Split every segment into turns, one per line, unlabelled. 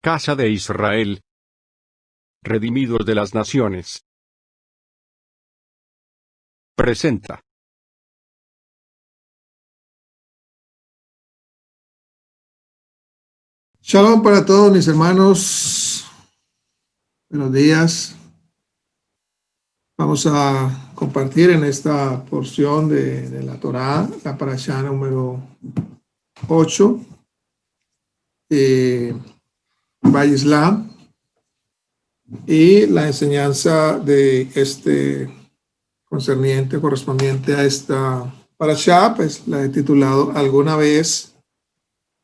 Casa de Israel, redimidos de las naciones, presenta.
Shalom para todos mis hermanos. Buenos días. Vamos a compartir en esta porción de la Torá, la parashá número 8, Vayishlach, y la enseñanza de correspondiente a esta parashá, pues la he titulado ¿Alguna vez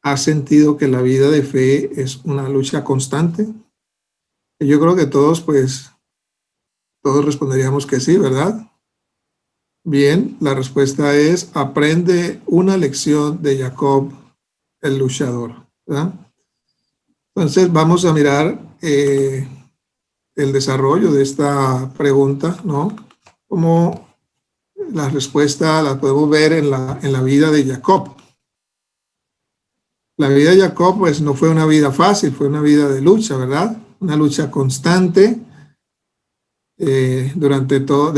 has sentido que la vida de fe es una lucha constante? Y yo creo que todos responderíamos que sí, ¿verdad? Bien, la respuesta es: aprende una lección de Jacob, el luchador, ¿verdad? Entonces vamos a mirar el desarrollo de esta pregunta, ¿no? Como la respuesta la podemos ver en la vida de Jacob. La vida de Jacob, pues, no fue una vida fácil, fue una vida de lucha, ¿verdad? Una lucha constante durante todo,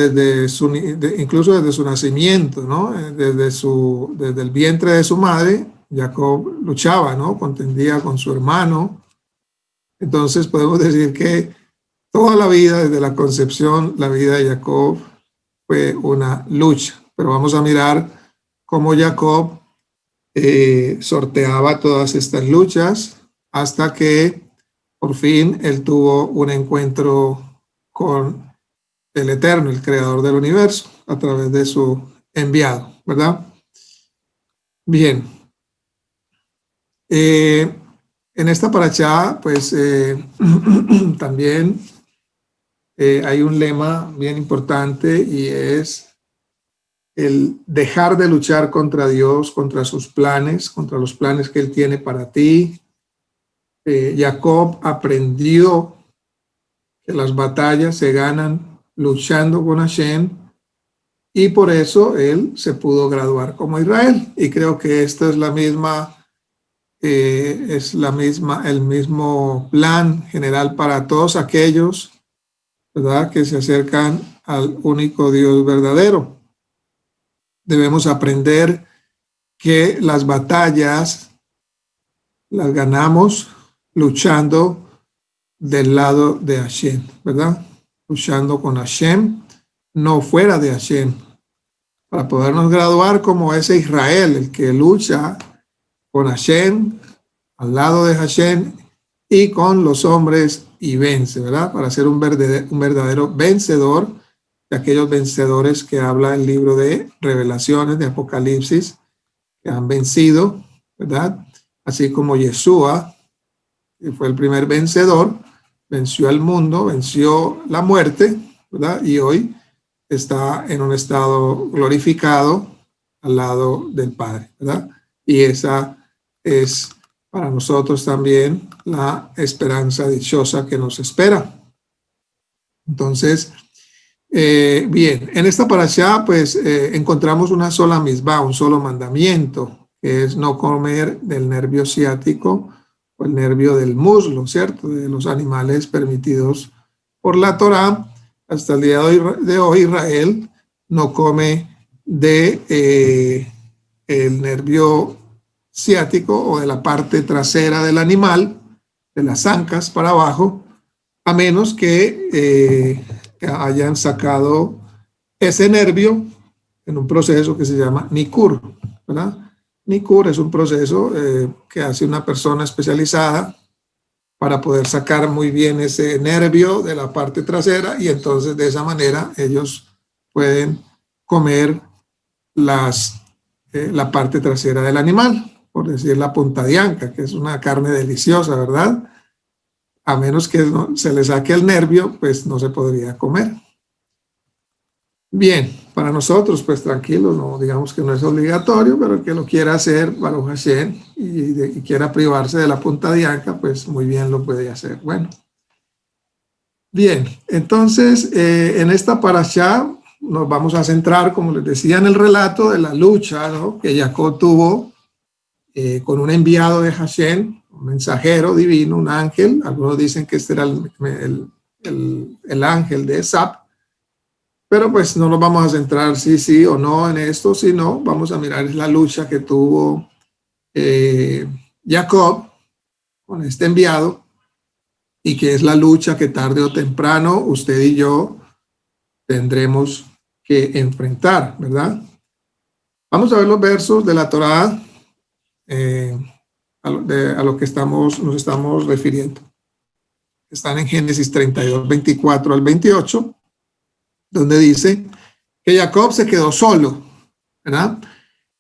incluso desde su nacimiento, ¿no? Desde el vientre de su madre, Jacob luchaba, ¿no? Contendía con su hermano. Entonces podemos decir que toda la vida, desde la concepción, la vida de Jacob fue una lucha. Pero vamos a mirar cómo Jacob sorteaba todas estas luchas hasta que por fin él tuvo un encuentro con el Eterno, el Creador del universo, a través de su enviado, ¿verdad? Bien. En esta parashá, pues, también hay un lema bien importante, y es el dejar de luchar contra Dios, contra sus planes, contra los planes que Él tiene para ti. Jacob aprendió que las batallas se ganan luchando con Hashem, y por eso él se pudo graduar como Israel. Y creo que esta es el mismo plan general para todos aquellos, ¿verdad?, que se acercan al único Dios verdadero. Debemos aprender que las batallas las ganamos luchando del lado de Hashem, ¿verdad? Luchando con Hashem, no fuera de Hashem, para podernos graduar como ese Israel, el que lucha con Hashem, al lado de Hashem y con los hombres, y vence, ¿verdad? Para ser un verdadero vencedor, de aquellos vencedores que habla el libro de Revelaciones, de Apocalipsis, que han vencido, ¿verdad? Así como Yeshua, que fue el primer vencedor, venció al mundo, venció la muerte, ¿verdad? Y hoy está en un estado glorificado al lado del Padre, ¿verdad? Y esa es para nosotros también la esperanza dichosa que nos espera. Entonces, bien, en esta parashá, pues, encontramos una sola misbah, un solo mandamiento, que es no comer del nervio ciático o el nervio del muslo, ¿cierto?, de los animales permitidos por la Torá. Hasta el día de hoy Israel no come de el nervio ciático o de la parte trasera del animal, de las ancas para abajo, a menos que hayan sacado ese nervio en un proceso que se llama Nikur, ¿verdad? Nikur es un proceso que hace una persona especializada para poder sacar muy bien ese nervio de la parte trasera, y entonces de esa manera ellos pueden comer la parte trasera del animal, por decir la punta de anca, que es una carne deliciosa, ¿verdad? A menos que se le saque el nervio, pues no se podría comer. Bien, para nosotros, pues tranquilos, no digamos que no es obligatorio, pero el que lo quiera hacer, Baruch Hashem, y quiera privarse de la punta de anca, pues muy bien lo puede hacer. Bueno, bien, entonces en esta parashá nos vamos a centrar, como les decía, en el relato de la lucha, ¿no?, que Jacob tuvo con un enviado de Hashem, un mensajero divino, un ángel. Algunos dicen que este era el ángel de Esab, pero pues no nos vamos a centrar sí o no en esto, sino vamos a mirar la lucha que tuvo Jacob con este enviado, y que es la lucha que tarde o temprano usted y yo tendremos que enfrentar, ¿verdad? Vamos a ver los versos de la Torá a lo que nos estamos refiriendo. Están en Génesis 32, 24 al 28, donde dice que Jacob se quedó solo, ¿verdad?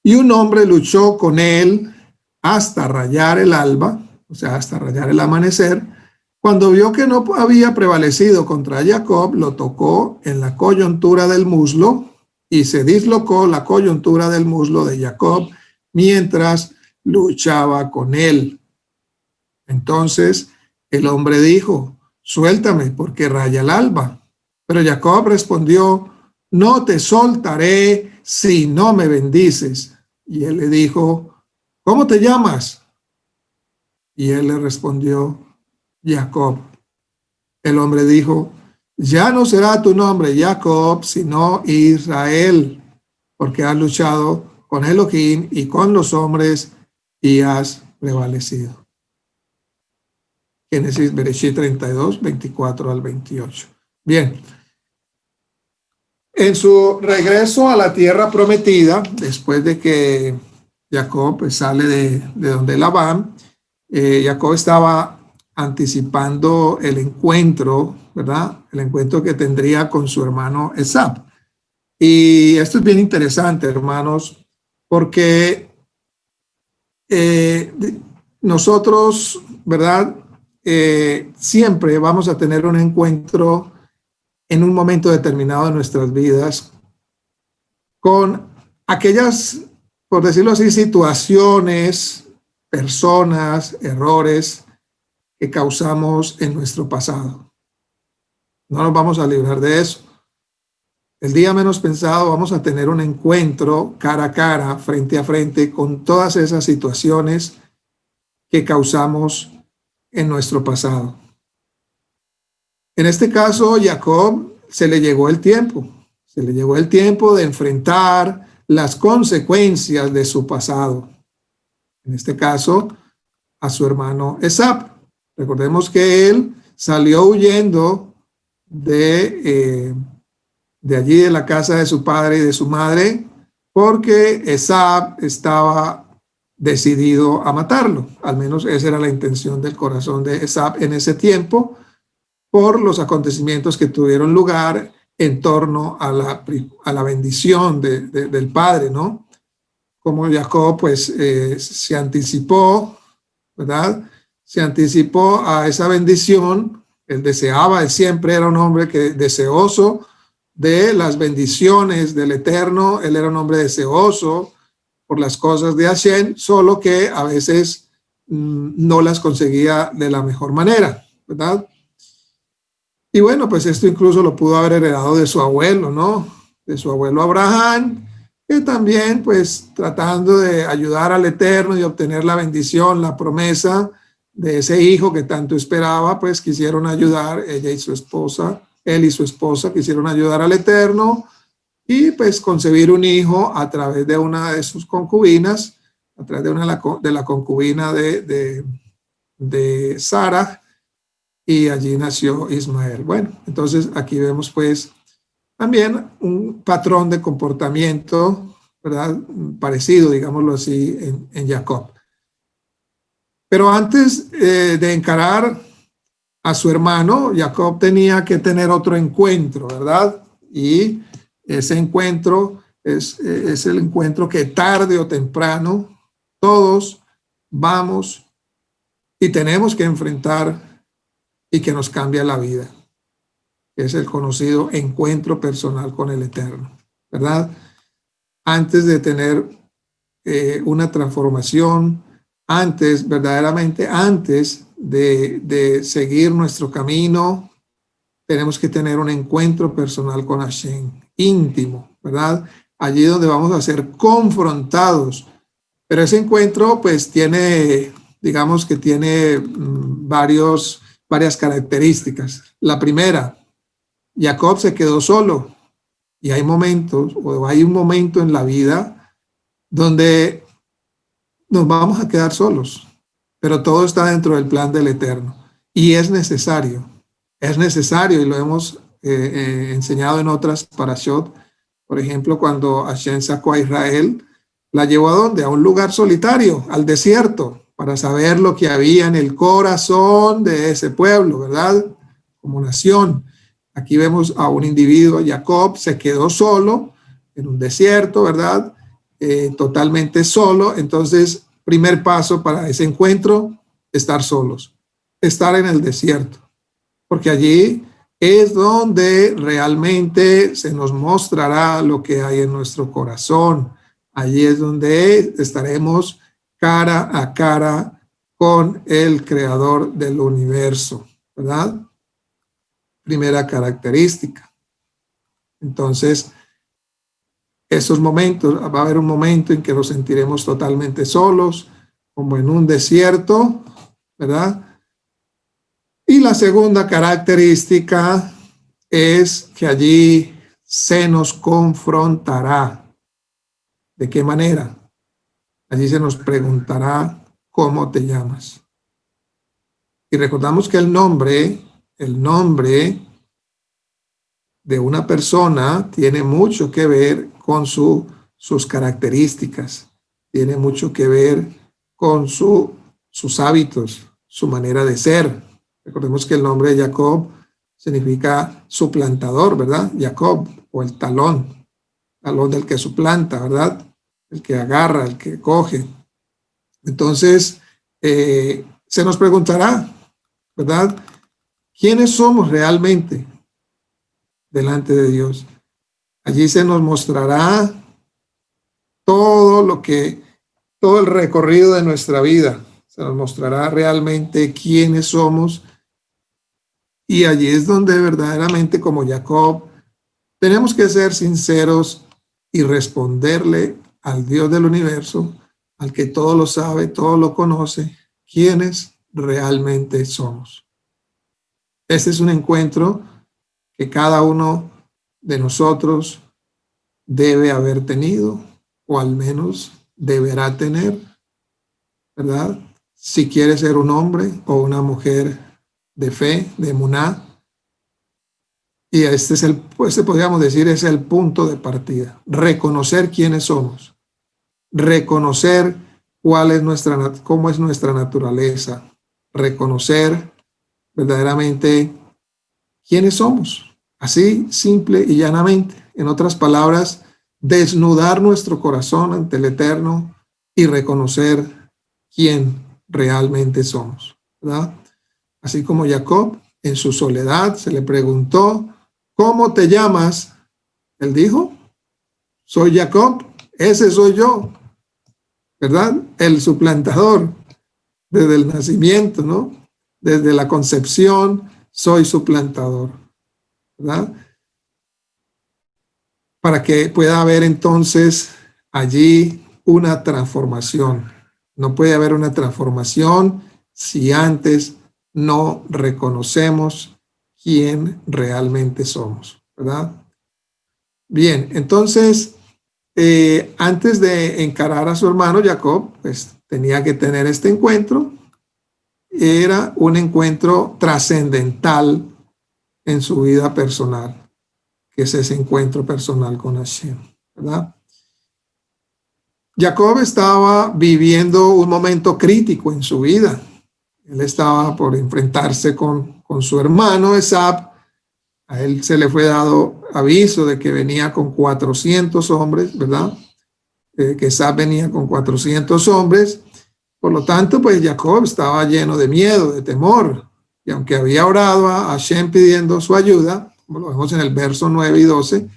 Y un hombre luchó con él hasta rayar el alba, o sea, hasta rayar el amanecer. Cuando vio que no había prevalecido contra Jacob, lo tocó en la coyuntura del muslo y se dislocó la coyuntura del muslo de Jacob mientras luchaba con él. Entonces el hombre dijo: suéltame, porque raya el alba. Pero Jacob respondió: no te soltaré si no me bendices. Y él le dijo: ¿cómo te llamas? Y él le respondió: Jacob. El hombre dijo: ya no será tu nombre Jacob, sino Israel, porque has luchado con Elohim y con los hombres y has prevalecido. Génesis Bereshit 32, 24 al 28. Bien. En su regreso a la tierra prometida, después de que Jacob pues, sale de donde Labán, Jacob estaba anticipando el encuentro, ¿verdad? El encuentro que tendría con su hermano Esab. Y esto es bien interesante, hermanos, porque nosotros, ¿verdad? Siempre vamos a tener un encuentro en un momento determinado de nuestras vidas con aquellas, por decirlo así, situaciones, personas, errores que causamos en nuestro pasado. No nos vamos a librar de eso. El día menos pensado vamos a tener un encuentro cara a cara, frente a frente, con todas esas situaciones que causamos en nuestro pasado. En este caso, Jacob se le llegó el tiempo. Se le llegó el tiempo de enfrentar las consecuencias de su pasado. En este caso, a su hermano Esab. Recordemos que él salió huyendo de allí, de la casa de su padre y de su madre, porque Esab estaba decidido a matarlo. Al menos esa era la intención del corazón de Esab en ese tiempo, por los acontecimientos que tuvieron lugar en torno a la bendición del padre, ¿no? Como Jacob, pues, se anticipó, ¿verdad? Se anticipó a esa bendición. Él deseaba, él siempre era un hombre deseoso de las bendiciones del Eterno. Él era un hombre deseoso por las cosas de Hashem, solo que a veces no las conseguía de la mejor manera, ¿verdad? Y bueno, pues esto incluso lo pudo haber heredado de su abuelo, ¿no? De su abuelo Abraham, que también, pues, tratando de ayudar al Eterno y obtener la bendición, la promesa de ese hijo que tanto esperaba, pues quisieron ayudar, él y su esposa quisieron ayudar al Eterno y pues concebir un hijo a través de una de sus concubinas, a través de la concubina de Sara, y allí nació Ismael. Bueno, entonces aquí vemos pues también un patrón de comportamiento, ¿verdad? Parecido, digámoslo así, en Jacob. Pero antes de encarar a su hermano, Jacob tenía que tener otro encuentro, ¿verdad? Y ese encuentro es el encuentro que tarde o temprano todos vamos y tenemos que enfrentar y que nos cambia la vida. Es el conocido encuentro personal con el Eterno, ¿verdad? Antes de tener una transformación, verdaderamente antes de seguir nuestro camino, tenemos que tener un encuentro personal con Hashem, íntimo, ¿verdad? Allí donde vamos a ser confrontados. Pero ese encuentro pues tiene digamos que tiene varias características. La primera, Jacob se quedó solo, y hay momentos, o hay un momento en la vida donde nos vamos a quedar solos, pero todo está dentro del plan del Eterno, y es necesario, y lo hemos enseñado en otras parashot. Por ejemplo, cuando Hashem sacó a Israel, la llevó ¿a dónde? A un lugar solitario, al desierto, para saber lo que había en el corazón de ese pueblo, ¿verdad? Como nación. Aquí vemos a un individuo, Jacob, se quedó solo en un desierto, ¿verdad? Totalmente solo. Entonces, primer paso para ese encuentro, estar solos, estar en el desierto, porque allí es donde realmente se nos mostrará lo que hay en nuestro corazón. Allí es donde estaremos cara a cara con el creador del universo, ¿verdad? Primera característica. Entonces, esos momentos, va a haber un momento en que nos sentiremos totalmente solos, como en un desierto, ¿verdad? Y la segunda característica es que allí se nos confrontará. ¿De qué manera? Allí se nos preguntará cómo te llamas. Y recordamos que el nombre de una persona tiene mucho que ver con sus características, tiene mucho que ver con sus hábitos, su manera de ser. Recordemos que el nombre de Jacob significa suplantador, ¿verdad? Jacob, o el talón del que suplanta, ¿verdad? El que agarra, el que coge. Entonces, se nos preguntará, ¿verdad? ¿Quiénes somos realmente delante de Dios? Allí se nos mostrará todo el recorrido de nuestra vida. Se nos mostrará realmente quiénes somos. Y allí es donde verdaderamente, como Jacob, tenemos que ser sinceros y responderle al Dios del universo, al que todo lo sabe, todo lo conoce, quiénes realmente somos. Este es un encuentro que cada uno de nosotros debe haber tenido, o al menos deberá tener, ¿verdad? Si quiere ser un hombre o una mujer de fe, de emuná. Y este podríamos decir, es el punto de partida. Reconocer quiénes somos. Reconocer cómo es nuestra naturaleza. Reconocer verdaderamente quiénes somos. Así, simple y llanamente. En otras palabras, desnudar nuestro corazón ante el Eterno y reconocer quién realmente somos, ¿verdad? Así como Jacob, en su soledad, se le preguntó, ¿cómo te llamas? Él dijo, soy Jacob, ese soy yo, ¿verdad? El suplantador, desde el nacimiento, ¿no? Desde la concepción, soy suplantador, ¿verdad? Para que pueda haber entonces allí una transformación. No puede haber una transformación si antes no reconocemos quién realmente somos, ¿verdad? Bien, entonces, antes de encarar a su hermano Jacob, pues tenía que tener este encuentro. Era un encuentro trascendental en su vida personal, que es ese encuentro personal con Hashem, ¿verdad? Jacob estaba viviendo un momento crítico en su vida. Él estaba por enfrentarse con su hermano Esab. A él se le fue dado aviso de que venía con 400 hombres, ¿verdad? Que Esab venía con 400 hombres. Por lo tanto, pues Jacob estaba lleno de miedo, de temor. Y aunque había orado a Hashem pidiendo su ayuda, como lo vemos en el verso 9 y 12,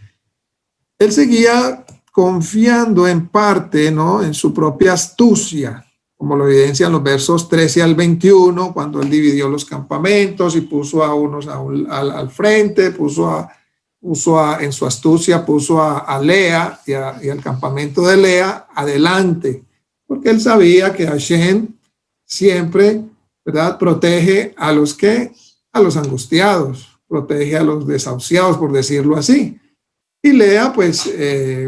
él seguía confiando en parte, ¿no?, en su propia astucia, como lo evidencian los versos 13 al 21, cuando él dividió los campamentos y puso a unos al frente, en su astucia puso a Lea y al campamento de Lea adelante, porque él sabía que Hashem siempre, ¿verdad?, protege a los que, a los angustiados, protege a los desahuciados, por decirlo así. Y Lea, pues,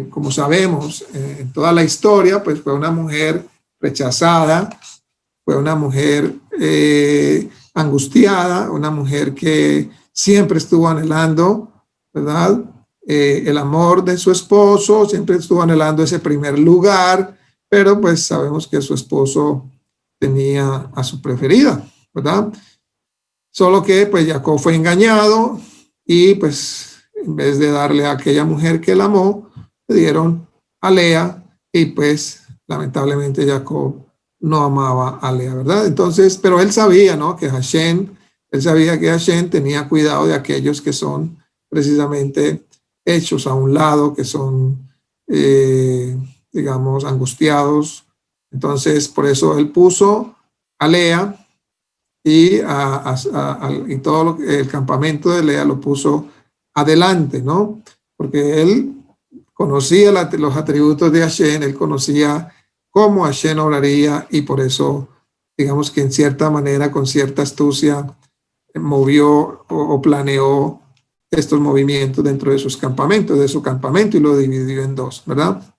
como sabemos, en toda la historia, pues fue una mujer rechazada, fue una mujer angustiada, una mujer que siempre estuvo anhelando, ¿verdad?, el amor de su esposo, siempre estuvo anhelando ese primer lugar, pero pues sabemos que su esposo tenía a su preferida, ¿verdad? Solo que pues Jacob fue engañado y pues en vez de darle a aquella mujer que él amó, le dieron a Lea y pues lamentablemente Jacob no amaba a Lea, ¿verdad? Entonces, pero él sabía, ¿no?, que él sabía que Hashem tenía cuidado de aquellos que son precisamente hechos a un lado, que son, digamos, angustiados. Entonces, por eso él puso a Lea y todo el campamento de Lea lo puso adelante, ¿no? Porque él conocía los atributos de Hashem, él conocía cómo Hashem obraría y por eso, digamos que en cierta manera, con cierta astucia, movió o planeó estos movimientos dentro de sus campamentos, de su campamento, y lo dividió en dos, ¿verdad?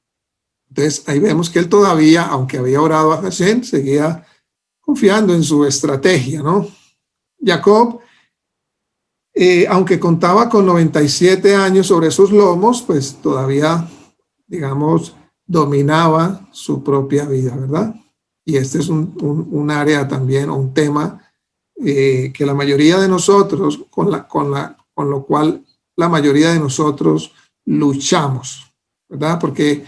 Entonces ahí vemos que él todavía, aunque había orado a Hashem, seguía confiando en su estrategia, ¿no? Jacob, aunque contaba con 97 años sobre sus lomos, pues todavía, digamos, dominaba su propia vida, ¿verdad? Y este es un área también, o un tema que la mayoría de nosotros, con lo cual la mayoría de nosotros luchamos, ¿verdad? Porque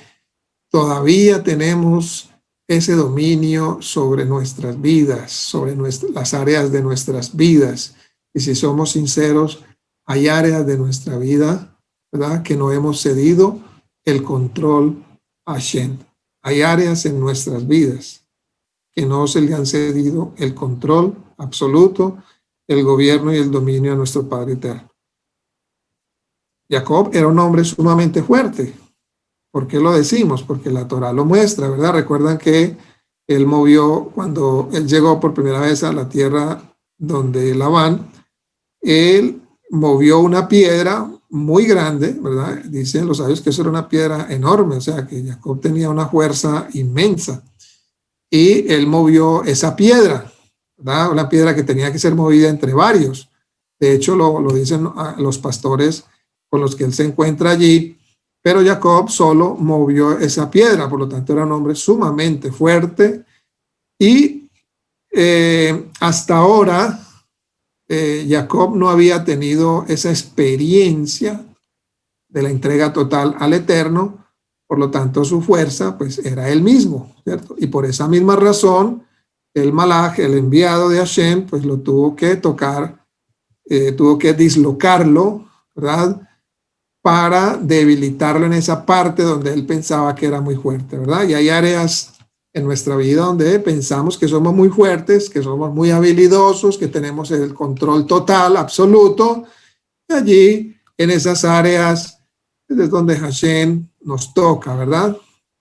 todavía tenemos ese dominio sobre nuestras vidas, sobre las áreas de nuestras vidas. Y si somos sinceros, hay áreas de nuestra vida, ¿verdad?, que no hemos cedido el control a Hashem. Hay áreas en nuestras vidas que no se le han cedido el control absoluto, el gobierno y el dominio a nuestro Padre Eterno. Jacob era un hombre sumamente fuerte. ¿Por qué lo decimos? Porque la Torá lo muestra, ¿verdad? Recuerdan que él movió, cuando él llegó por primera vez a la tierra donde Labán, él movió una piedra muy grande, ¿verdad? Dicen los sabios que eso era una piedra enorme, o sea que Jacob tenía una fuerza inmensa. Y él movió esa piedra, ¿verdad? Una piedra que tenía que ser movida entre varios. De hecho, lo dicen los pastores con los que él se encuentra allí, pero Jacob solo movió esa piedra, por lo tanto era un hombre sumamente fuerte y hasta ahora Jacob no había tenido esa experiencia de la entrega total al Eterno, por lo tanto su fuerza pues era él mismo, ¿cierto? Y por esa misma razón el Malaj, el enviado de Hashem, pues lo tuvo que tocar, tuvo que dislocarlo, ¿verdad?, para debilitarlo en esa parte donde él pensaba que era muy fuerte, ¿verdad? Y hay áreas en nuestra vida donde pensamos que somos muy fuertes, que somos muy habilidosos, que tenemos el control total, absoluto, y allí, en esas áreas, es donde Hashem nos toca, ¿verdad?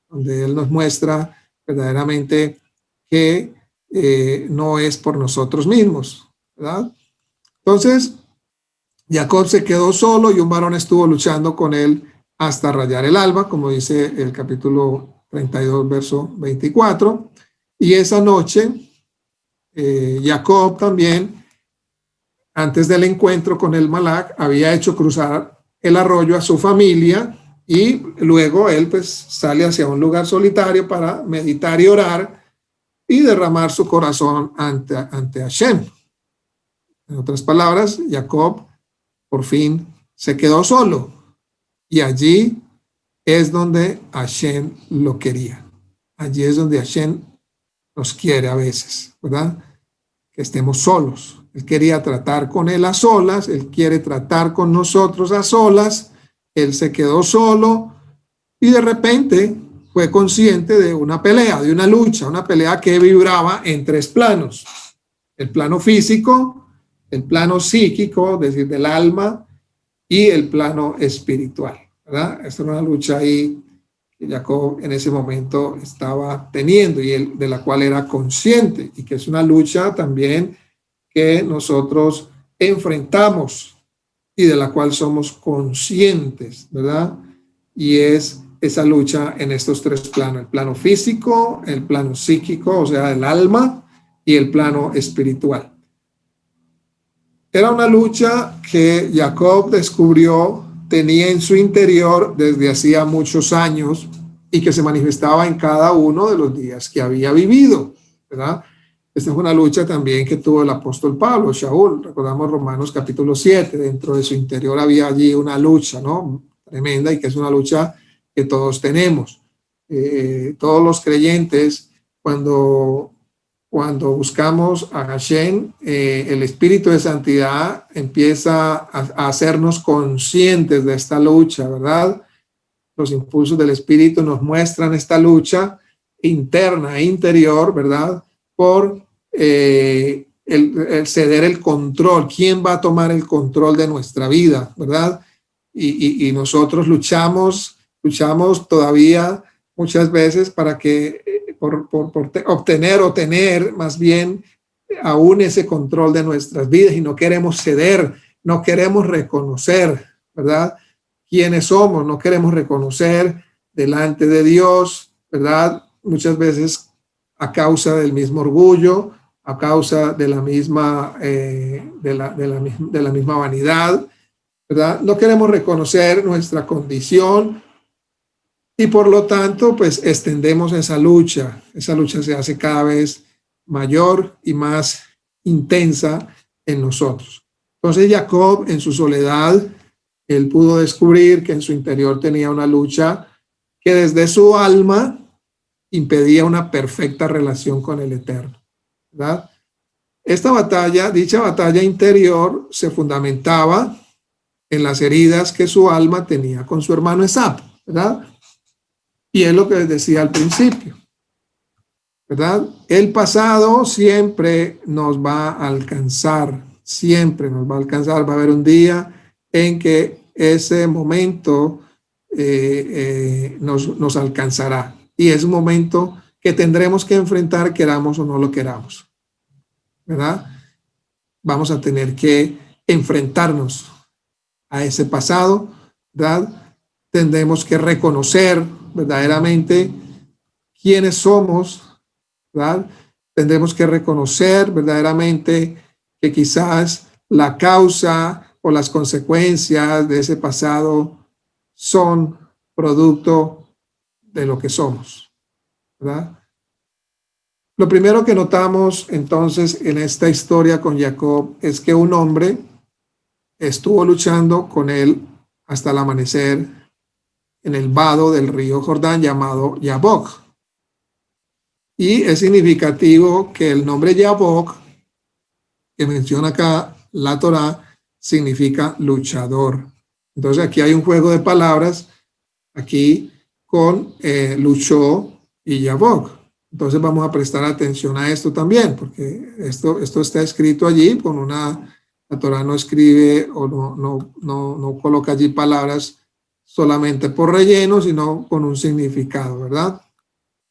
Donde Él nos muestra verdaderamente que no es por nosotros mismos, ¿verdad? Entonces, Jacob se quedó solo y un varón estuvo luchando con él hasta rayar el alba, como dice el capítulo 32, verso 24. Y esa noche, Jacob también, antes del encuentro con el Malak, había hecho cruzar el arroyo a su familia y luego él pues sale hacia un lugar solitario para meditar y orar y derramar su corazón ante Hashem. En otras palabras, Jacob por fin se quedó solo y allí es donde Hashem lo quería. Allí es donde Hashem nos quiere a veces, ¿verdad? Que estemos solos. Él quería tratar con él a solas, él quiere tratar con nosotros a solas, él se quedó solo y de repente fue consciente de una pelea, de una lucha, una pelea que vibraba en tres planos. El plano físico, el plano psíquico, es decir, del alma, y el plano espiritual, ¿verdad? Esta es una lucha ahí que Jacob en ese momento estaba teniendo y de la cual era consciente, y que es una lucha también que nosotros enfrentamos y de la cual somos conscientes, ¿verdad? Y es esa lucha en estos tres planos: el plano físico, el plano psíquico, o sea, el alma, y el plano espiritual. Era una lucha que Jacob descubrió, tenía en su interior desde hacía muchos años y que se manifestaba en cada uno de los días que había vivido, ¿verdad? Esta es una lucha también que tuvo el apóstol Pablo, Shaul. Recordamos Romanos capítulo 7, dentro de su interior había allí una lucha, ¿no? Tremenda, y que es una lucha que todos tenemos. Todos los creyentes, cuando buscamos a Hashem, el espíritu de santidad empieza a hacernos conscientes de esta lucha, ¿verdad? Los impulsos del espíritu nos muestran esta lucha interna e interior, ¿verdad? Por el ceder el control. ¿Quién va a tomar el control de nuestra vida, verdad? Y nosotros luchamos todavía muchas veces para que por obtener o tener más bien aún ese control de nuestras vidas, y no queremos ceder, no queremos reconocer, ¿verdad? Quiénes somos, no queremos reconocer delante de Dios, ¿verdad? Muchas veces a causa del mismo orgullo, a causa de la misma, de la misma vanidad, ¿verdad? No queremos reconocer nuestra condición, y por lo tanto, pues extendemos esa lucha. Esa lucha se hace cada vez mayor y más intensa en nosotros. Entonces Jacob, en su soledad, él pudo descubrir que en su interior tenía una lucha que desde su alma impedía una perfecta relación con el Eterno, ¿verdad? Dicha batalla interior se fundamentaba en las heridas que su alma tenía con su hermano Esab, ¿verdad? Y es lo que les decía al principio, ¿verdad? El pasado siempre nos va a alcanzar, siempre nos va a alcanzar. Va a haber un día en que ese momento nos alcanzará. Y es un momento que tendremos que enfrentar, queramos o no lo queramos, ¿verdad? Vamos a tener que enfrentarnos a ese pasado, ¿verdad? Tendremos que reconocer verdaderamente quiénes somos, ¿verdad? Tendremos que reconocer verdaderamente que quizás la causa o las consecuencias de ese pasado son producto de lo que somos, ¿verdad? Lo primero que notamos entonces en esta historia con Jacob es que un hombre estuvo luchando con él hasta el amanecer en el vado del río Jordán llamado Yabok. Y es significativo que el nombre Yabok, que menciona acá la Torá, significa luchador. Entonces aquí hay un juego de palabras aquí con luchó y Yabok. Entonces vamos a prestar atención a esto también, porque esto está escrito allí con una... La Torá no escribe o no coloca allí palabras solamente por relleno, sino con un significado, ¿verdad?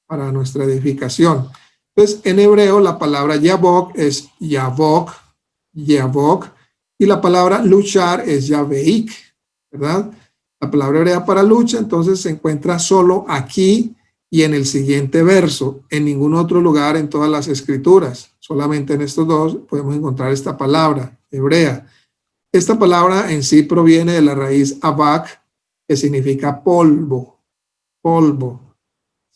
Para nuestra edificación. Entonces, en hebreo, la palabra Yabok es Yabok, y la palabra luchar es Yaveik, ¿verdad? La palabra hebrea para lucha, entonces, se encuentra solo aquí y en el siguiente verso, en ningún otro lugar en todas las escrituras. Solamente en estos dos podemos encontrar esta palabra hebrea. Esta palabra en sí proviene de la raíz abak, que significa polvo,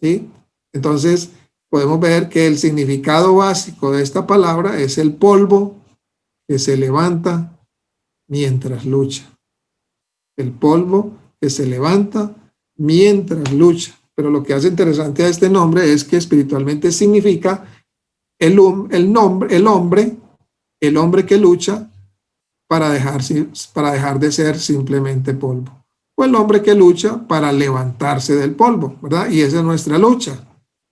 ¿sí? Entonces, podemos ver que el significado básico de esta palabra es el polvo que se levanta mientras lucha. El polvo que se levanta mientras lucha. Pero lo que hace interesante a este nombre es que espiritualmente significa el hombre que lucha para dejar de ser simplemente polvo. O el hombre que lucha para levantarse del polvo, ¿verdad? Y esa es nuestra lucha,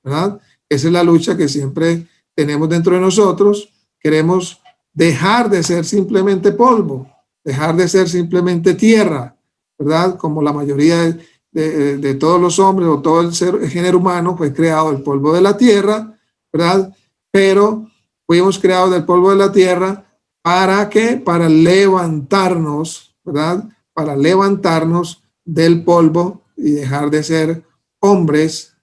¿verdad? Esa es la lucha que siempre tenemos dentro de nosotros. Queremos dejar de ser simplemente polvo, dejar de ser simplemente tierra, ¿verdad? Como la mayoría de todos los hombres o todo el género humano fue creado del polvo de la tierra, ¿verdad? Pero fuimos creados del polvo de la tierra. ¿Para qué? Para levantarnos, ¿verdad? Para levantarnos del polvo y dejar de ser hombres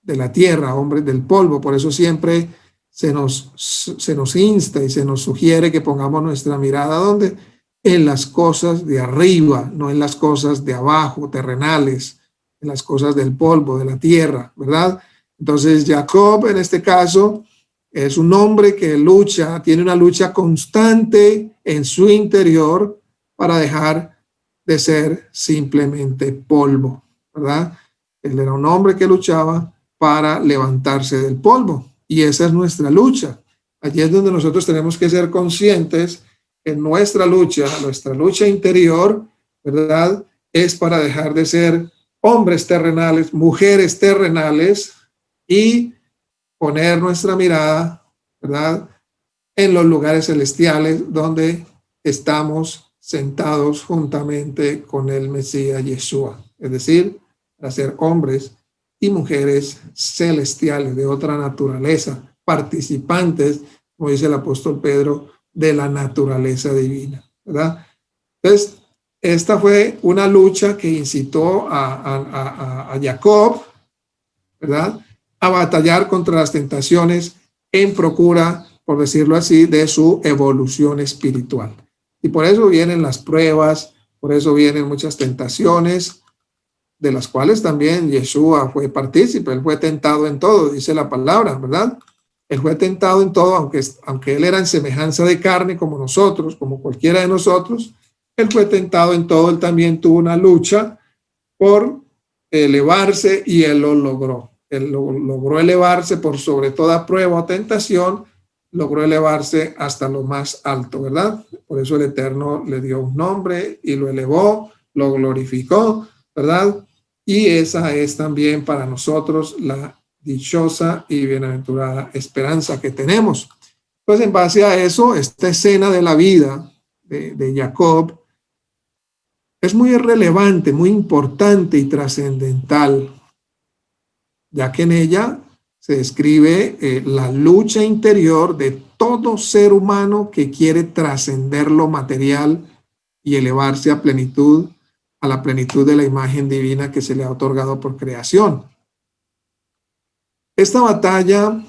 de la tierra, hombres del polvo. Por eso siempre se nos insta y se nos sugiere que pongamos nuestra mirada ¿dónde? En las cosas de arriba, no en las cosas de abajo, terrenales, en las cosas del polvo, de la tierra, ¿verdad? Entonces Jacob en este caso es un hombre que lucha, tiene una lucha constante en su interior para dejar de ser simplemente polvo, ¿verdad? Él era un hombre que luchaba para levantarse del polvo y esa es nuestra lucha. Allí es donde nosotros tenemos que ser conscientes en nuestra lucha interior, ¿verdad? Es para dejar de ser hombres terrenales, mujeres terrenales y poner nuestra mirada, ¿verdad?, en los lugares celestiales donde estamos sentados juntamente con el Mesías Yeshua. Es decir, para ser hombres y mujeres celestiales de otra naturaleza, participantes, como dice el apóstol Pedro, de la naturaleza divina, ¿verdad? Entonces, esta fue una lucha que incitó a Jacob, ¿verdad?, a batallar contra las tentaciones en procura, por decirlo así, de su evolución espiritual. Y por eso vienen las pruebas, por eso vienen muchas tentaciones, de las cuales también Yeshua fue partícipe. Él fue tentado en todo, dice la palabra, ¿verdad? Él fue tentado en todo, aunque él era en semejanza de carne como nosotros, como cualquiera de nosotros, él fue tentado en todo. Él también tuvo una lucha por elevarse y él lo logró. Él logró elevarse por sobre toda prueba o tentación, logró elevarse hasta lo más alto, ¿verdad? Por eso el Eterno le dio un nombre y lo elevó, lo glorificó, ¿verdad? Y esa es también para nosotros la dichosa y bienaventurada esperanza que tenemos. Pues en base a eso, esta escena de la vida de Jacob es muy relevante, muy importante y trascendental, ya que en ella se describe la lucha interior de todo ser humano que quiere trascender lo material y elevarse a plenitud, a la plenitud de la imagen divina que se le ha otorgado por creación. Esta batalla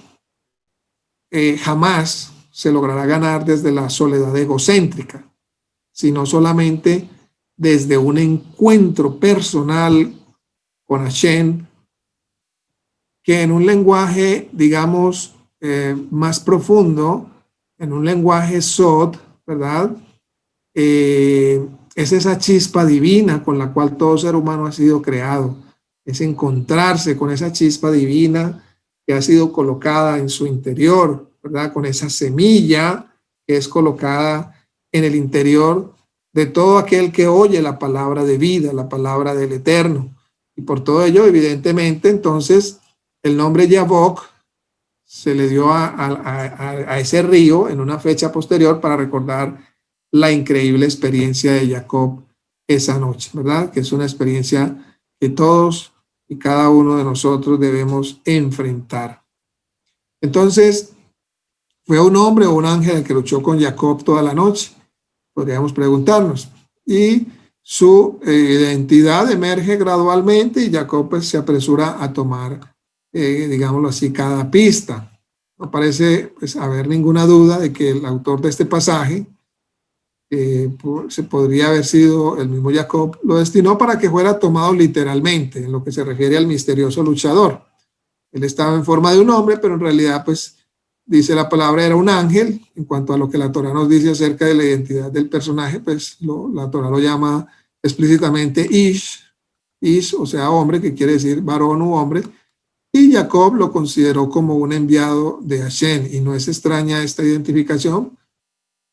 jamás se logrará ganar desde la soledad egocéntrica, sino solamente desde un encuentro personal con Hashem, que en un lenguaje, digamos, más profundo, en un lenguaje Sod, ¿verdad? Es esa chispa divina con la cual todo ser humano ha sido creado. Es encontrarse con esa chispa divina que ha sido colocada en su interior, ¿verdad? Con esa semilla que es colocada en el interior de todo aquel que oye la palabra de vida, la palabra del Eterno. Y por todo ello, evidentemente, entonces, el nombre Yabok se le dio a ese río en una fecha posterior para recordar la increíble experiencia de Jacob esa noche, ¿verdad? Que es una experiencia que todos y cada uno de nosotros debemos enfrentar. Entonces, ¿fue un hombre o un ángel el que luchó con Jacob toda la noche? Podríamos preguntarnos. Y su identidad emerge gradualmente y Jacob pues, se apresura a tomar, digámoslo así, cada pista. No parece pues, haber ninguna duda de que el autor de este pasaje se podría haber sido el mismo Jacob, lo destinó para que fuera tomado literalmente en lo que se refiere al misterioso luchador. Él estaba en forma de un hombre, pero en realidad, pues, dice la palabra, era un ángel. En cuanto a lo que la Torá nos dice acerca de la identidad del personaje, pues la Torá lo llama explícitamente Ish, o sea, hombre, que quiere decir varón u hombre. Y Jacob lo consideró como un enviado de Hashem. Y no es extraña esta identificación.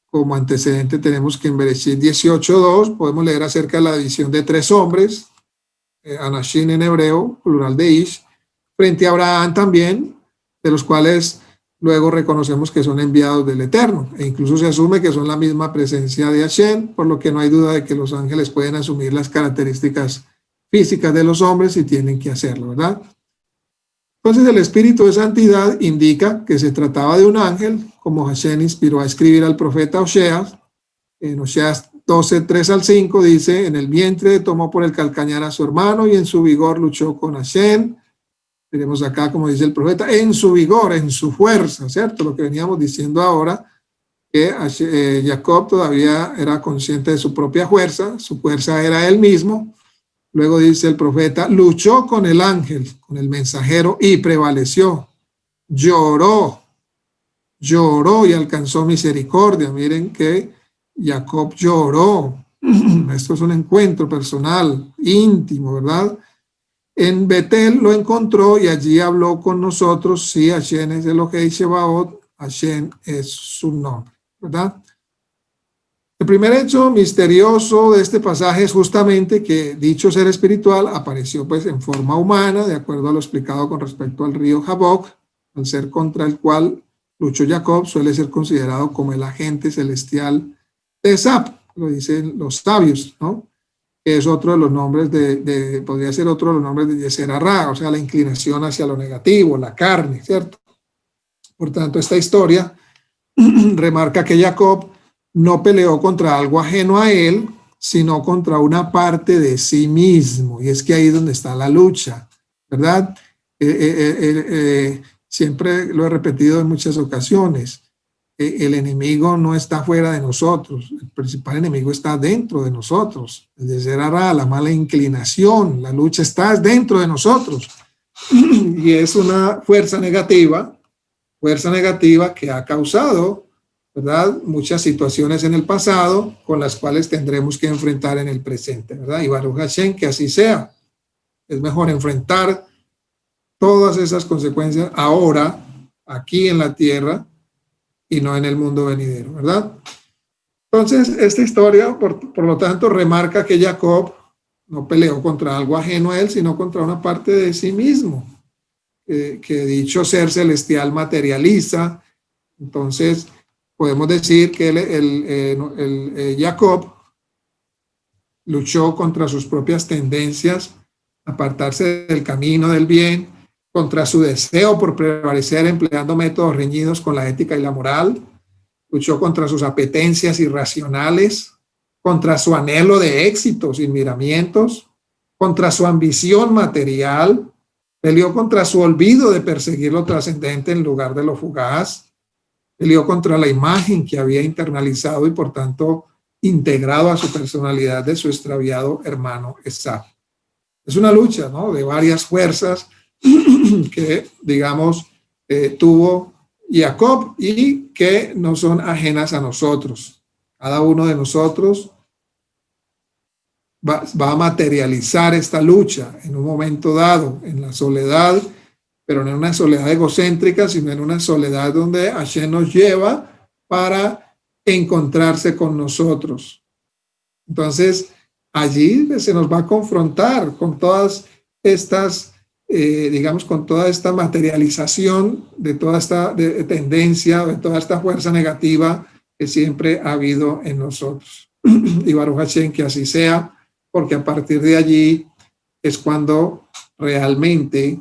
Como antecedente tenemos que en Bereshit 18:2 podemos leer acerca de la división de tres hombres, Anashim en hebreo, plural de Ish, frente a Abraham también, de los cuales luego reconocemos que son enviados del Eterno, e incluso se asume que son la misma presencia de Hashem, por lo que no hay duda de que los ángeles pueden asumir las características físicas de los hombres y tienen que hacerlo, ¿verdad? Entonces el espíritu de santidad indica que se trataba de un ángel, como Hashem inspiró a escribir al profeta Oseas. En Oseas 12, 3 al 5 dice: en el vientre tomó por el calcañar a su hermano y en su vigor luchó con Hashem. Tenemos acá, como dice el profeta, en su vigor, en su fuerza, ¿cierto? Lo que veníamos diciendo ahora, que Jacob todavía era consciente de su propia fuerza, su fuerza era él mismo. Luego dice el profeta, luchó con el ángel, con el mensajero y prevaleció. Lloró y alcanzó misericordia. Miren que Jacob lloró. Esto es un encuentro personal, íntimo, ¿verdad? En Betel lo encontró y allí habló con nosotros. Sí, Hashem es Elohei Shebaot, Hashem es su nombre, ¿verdad? El primer hecho misterioso de este pasaje es justamente que dicho ser espiritual apareció pues en forma humana, de acuerdo a lo explicado con respecto al río Jaboc, al ser contra el cual luchó Jacob suele ser considerado como el agente celestial de Esap, lo dicen los sabios, ¿no? Que es otro de los nombres podría ser otro de los nombres de Yeser Hará, o sea, la inclinación hacia lo negativo, la carne, ¿cierto? Por tanto, esta historia remarca que Jacob no peleó contra algo ajeno a él, sino contra una parte de sí mismo. Y es que ahí es donde está la lucha, ¿verdad? Siempre lo he repetido en muchas ocasiones. El enemigo no está fuera de nosotros. El principal enemigo está dentro de nosotros. El Yeser Hará, la mala inclinación, la lucha está dentro de nosotros. Y es una fuerza negativa que ha causado, ¿verdad?, muchas situaciones en el pasado con las cuales tendremos que enfrentar en el presente, ¿verdad? Y Baruch Hashem, que así sea. Es mejor enfrentar todas esas consecuencias ahora, aquí en la tierra, y no en el mundo venidero, ¿verdad? Entonces, esta historia, por lo tanto, remarca que Jacob no peleó contra algo ajeno a él, sino contra una parte de sí mismo, que dicho ser celestial materializa. Entonces, podemos decir que Jacob luchó contra sus propias tendencias, apartarse del camino del bien, contra su deseo por prevalecer empleando métodos reñidos con la ética y la moral, luchó contra sus apetencias irracionales, contra su anhelo de éxito sin miramientos, contra su ambición material, peleó contra su olvido de perseguir lo trascendente en lugar de lo fugaz, peleó contra la imagen que había internalizado y por tanto integrado a su personalidad de su extraviado hermano Esaf. Es una lucha, ¿no?, de varias fuerzas que, digamos, tuvo Jacob y que no son ajenas a nosotros. Cada uno de nosotros va a materializar esta lucha en un momento dado, en la soledad, pero no en una soledad egocéntrica, sino en una soledad donde Hashem nos lleva para encontrarse con nosotros. Entonces, allí se nos va a confrontar con todas estas, digamos, con toda esta materialización de toda esta tendencia, de toda esta fuerza negativa que siempre ha habido en nosotros. Y Baruch Hashem, que así sea, porque a partir de allí es cuando realmente,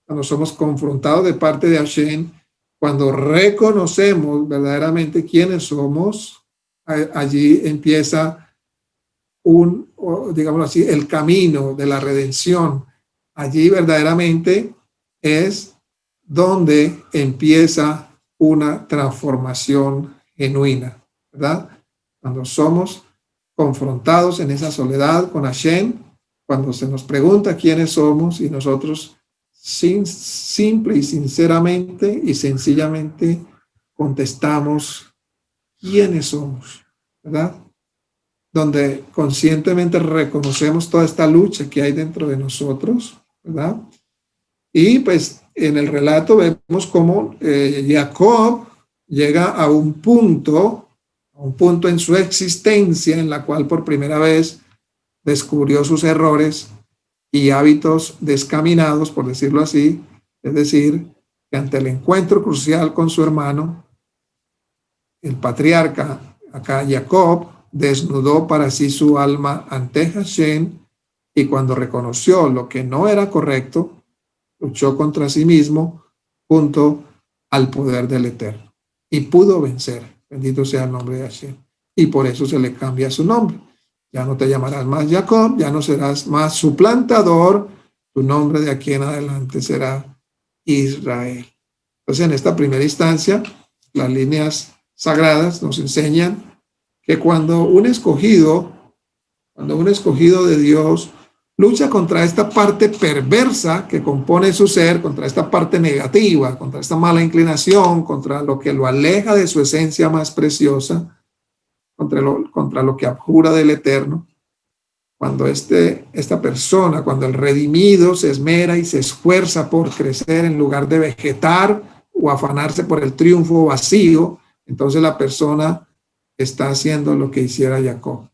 cuando somos confrontados de parte de Hashem, cuando reconocemos verdaderamente quiénes somos, allí empieza digámoslo así, el camino de la redención. Allí verdaderamente es donde empieza una transformación genuina, ¿verdad? Cuando somos confrontados en esa soledad con Hashem, cuando se nos pregunta quiénes somos y nosotros simple y sinceramente y sencillamente contestamos quiénes somos, ¿verdad? Donde conscientemente reconocemos toda esta lucha que hay dentro de nosotros, ¿verdad? Y pues en el relato vemos cómo Jacob llega a un punto en su existencia en la cual por primera vez descubrió sus errores y hábitos descaminados, por decirlo así, es decir, que ante el encuentro crucial con su hermano, el patriarca, acá Jacob, desnudó para sí su alma ante Hashem y cuando reconoció lo que no era correcto, luchó contra sí mismo junto al poder del Eterno y pudo vencer. Bendito sea el nombre de Hashem. Y por eso se le cambia su nombre. Ya no te llamarás más Jacob, ya no serás más suplantador, tu nombre de aquí en adelante será Israel. Entonces, en esta primera instancia, las líneas sagradas nos enseñan que cuando un escogido de Dios lucha contra esta parte perversa que compone su ser, contra esta parte negativa, contra esta mala inclinación, contra lo que lo aleja de su esencia más preciosa, contra lo que abjura del Eterno, cuando esta persona, cuando el redimido se esmera y se esfuerza por crecer en lugar de vegetar o afanarse por el triunfo vacío, entonces la persona está haciendo lo que hiciera Jacob.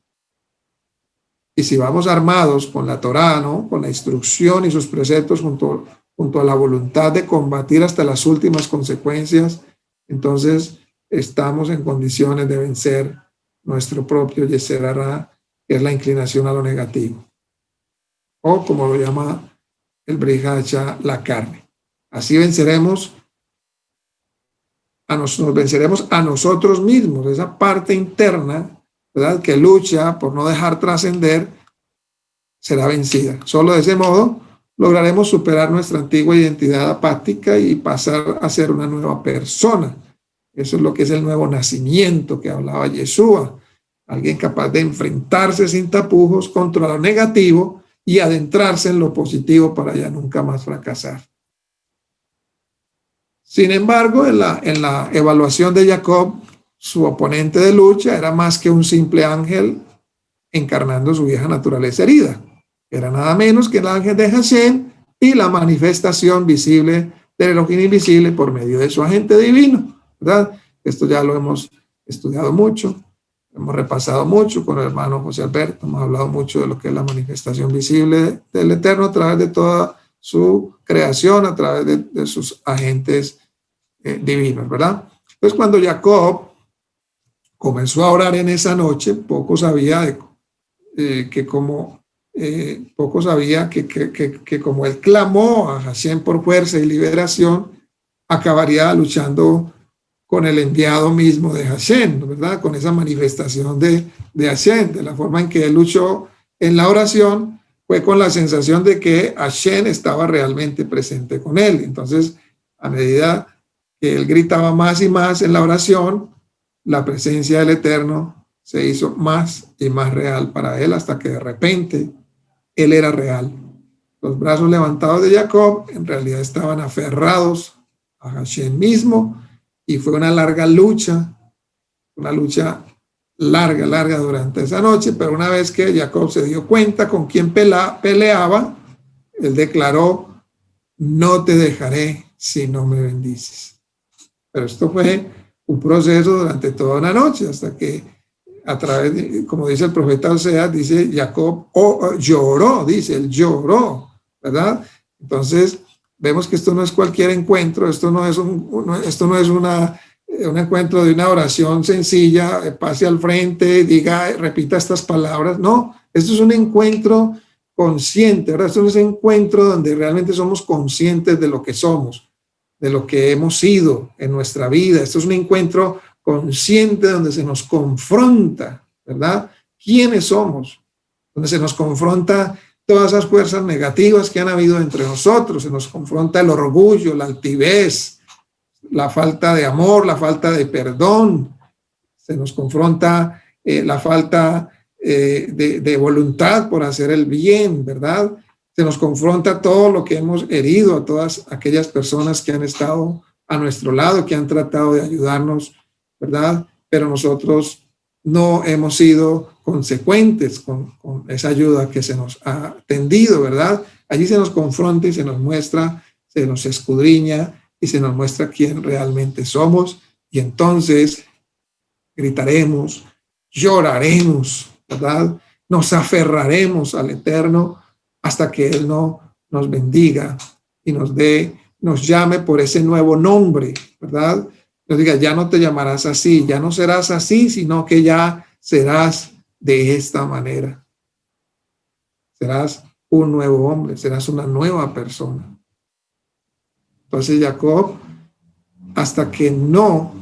Y si vamos armados con la Torá, ¿no?, con la instrucción y sus preceptos junto a la voluntad de combatir hasta las últimas consecuencias, entonces estamos en condiciones de vencer nuestro propio Yetzer Hara, que es la inclinación a lo negativo, o como lo llama el Brit Hadashah, la carne. Así venceremos nos venceremos a nosotros mismos, esa parte interna, ¿verdad?, que lucha por no dejar trascender, será vencida. Solo de ese modo lograremos superar nuestra antigua identidad apática y pasar a ser una nueva persona. Eso es lo que es el nuevo nacimiento que hablaba Yeshua. Alguien capaz de enfrentarse sin tapujos contra lo negativo y adentrarse en lo positivo para ya nunca más fracasar. Sin embargo, en la evaluación de Jacob, su oponente de lucha era más que un simple ángel encarnando su vieja naturaleza herida. Era nada menos que el ángel de Hashem y la manifestación visible del Elohim invisible por medio de su agente divino, ¿verdad? Esto ya lo hemos estudiado mucho, hemos repasado mucho con el hermano José Alberto, hemos hablado mucho de lo que es la manifestación visible del Eterno a través de toda su creación, a través de sus agentes divinos, ¿verdad? Entonces, cuando Jacob comenzó a orar en esa noche, poco sabía que como él clamó a Hashem por fuerza y liberación, acabaría luchando con el enviado mismo de Hashem, ¿verdad? Con esa manifestación de Hashem, de la forma en que él luchó en la oración, fue con la sensación de que Hashem estaba realmente presente con él. Entonces, a medida que él gritaba más y más en la oración, la presencia del Eterno se hizo más y más real para él, hasta que de repente él era real. Los brazos levantados de Jacob en realidad estaban aferrados a Hashem mismo, y fue una larga lucha, larga durante esa noche, pero una vez que Jacob se dio cuenta con quién peleaba, él declaró: no te dejaré si no me bendices. Pero esto fue un proceso durante toda una noche, hasta que a través de, como dice el profeta Oseas, dice Jacob lloró, dice, él lloró, ¿verdad? Entonces vemos que esto no es cualquier encuentro, esto no es un encuentro de una oración sencilla, pase al frente, diga, repita estas palabras. No, esto es un encuentro consciente, ¿verdad? Esto es un encuentro donde realmente somos conscientes de lo que somos, de lo que hemos sido en nuestra vida. Esto es un encuentro consciente donde se nos confronta, ¿verdad?, quiénes somos, donde se nos confronta todas esas fuerzas negativas que han habido entre nosotros, se nos confronta el orgullo, la altivez, la falta de amor, la falta de perdón, se nos confronta la falta de voluntad por hacer el bien, ¿verdad? Se nos confronta todo lo que hemos herido a todas aquellas personas que han estado a nuestro lado, que han tratado de ayudarnos, ¿verdad? Pero nosotros no hemos sido consecuentes con esa ayuda que se nos ha tendido, ¿verdad? Allí se nos confronta y se nos muestra, se nos escudriña y se nos muestra quién realmente somos, y entonces gritaremos, lloraremos, ¿verdad? Nos aferraremos al Eterno hasta que Él nos bendiga y nos llame por ese nuevo nombre, ¿verdad? Nos diga, ya no te llamarás así, ya no serás así, sino que ya serás de esta manera. Serás un nuevo hombre, serás una nueva persona. Entonces Jacob, hasta que no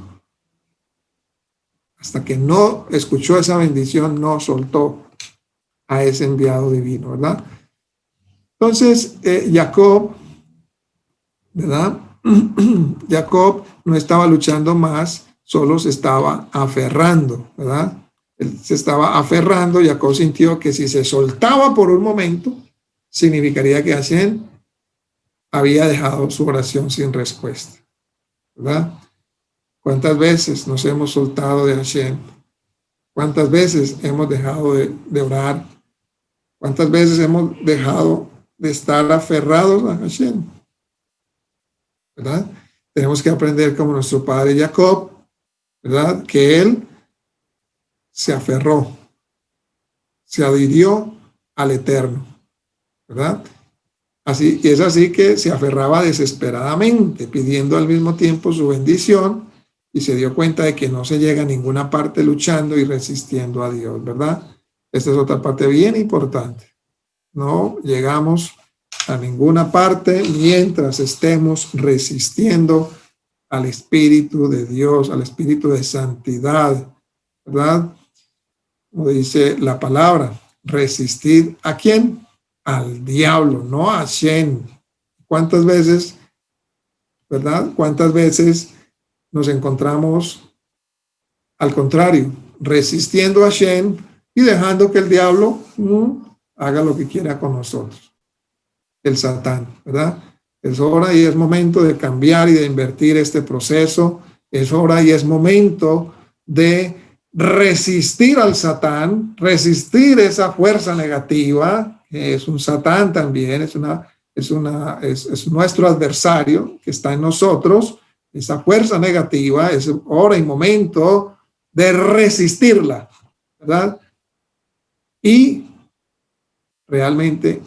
escuchó esa bendición, no soltó a ese enviado divino, ¿verdad? Entonces, Jacob, ¿verdad? Jacob no estaba luchando más, solo se estaba aferrando, ¿verdad? Él se estaba aferrando. Jacob sintió que si se soltaba por un momento, significaría que Hashem había dejado su oración sin respuesta, ¿verdad? ¿Cuántas veces nos hemos soltado de Hashem? ¿Cuántas veces hemos dejado de orar? ¿Cuántas veces hemos dejado de estar aferrados a Hashem? ¿Verdad? Tenemos que aprender como nuestro padre Jacob, ¿verdad? Que él se aferró, se adhirió al Eterno, ¿verdad? Así, y es así que se aferraba desesperadamente, pidiendo al mismo tiempo su bendición, y se dio cuenta de que no se llega a ninguna parte luchando y resistiendo a Dios, ¿verdad? Esta es otra parte bien importante. No llegamos a ninguna parte mientras estemos resistiendo al Espíritu de Dios, al Espíritu de santidad, ¿verdad? Como dice la palabra, resistir ¿a quién? Al diablo, no a Hashem. ¿Cuántas veces, verdad? ¿Cuántas veces nos encontramos al contrario, resistiendo a Hashem y dejando que el diablo haga lo que quiera con nosotros? El Satán, ¿verdad? Es hora y es momento de cambiar y de invertir este proceso. Es hora y es momento de resistir al Satán, resistir esa fuerza negativa, que es un Satán también, es nuestro adversario que está en nosotros, esa fuerza negativa. Es hora y momento de resistirla, ¿verdad? Y realmente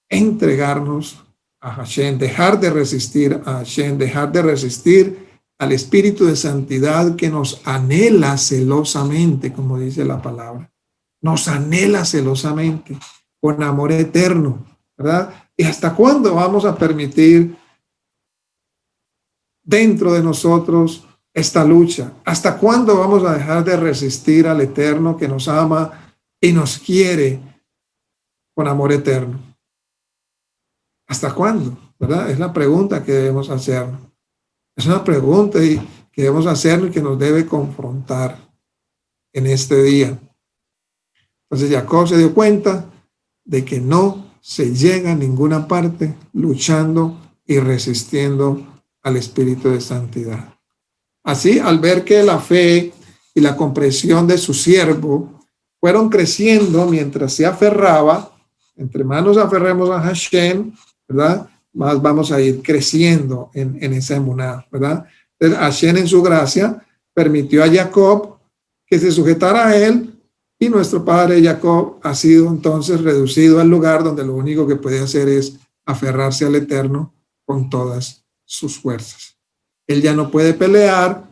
entregarnos a Hashem, dejar de resistir a Hashem, dejar de resistir al Espíritu de santidad que nos anhela celosamente, como dice la palabra. Nos anhela celosamente, con amor eterno, ¿verdad? ¿Y hasta cuándo vamos a permitir dentro de nosotros esta lucha? ¿Hasta cuándo vamos a dejar de resistir al Eterno que nos ama y nos quiere con amor eterno? ¿Hasta cuándo? ¿Verdad? Es la pregunta que debemos hacernos. Es una pregunta que debemos hacernos y que nos debe confrontar en este día. Entonces Jacob se dio cuenta de que no se llega a ninguna parte luchando y resistiendo al Espíritu de santidad. Así, al ver que la fe y la comprensión de su siervo fueron creciendo mientras se aferraba, entre más nos aferremos a Hashem, ¿verdad? Más vamos a ir creciendo en esa emuná, ¿verdad? Entonces, Hashem en su gracia permitió a Jacob que se sujetara a él, y nuestro padre Jacob ha sido entonces reducido al lugar donde lo único que puede hacer es aferrarse al Eterno con todas sus fuerzas. Él ya no puede pelear,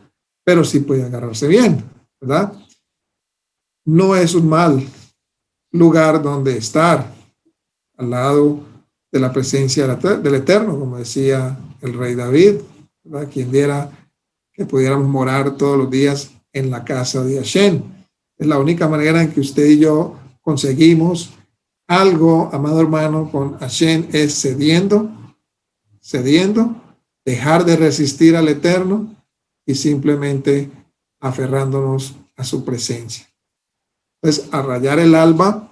pero sí puede agarrarse bien, ¿verdad? No es un mal lugar donde estar, al lado de la presencia del Eterno, como decía el rey David, ¿verdad? Quien diera que pudiéramos morar todos los días en la casa de Hashem. Es la única manera en que usted y yo conseguimos algo, amado hermano, con Hashem, es cediendo, dejar de resistir al Eterno y simplemente aferrándonos a su presencia. Entonces, a rayar el alba,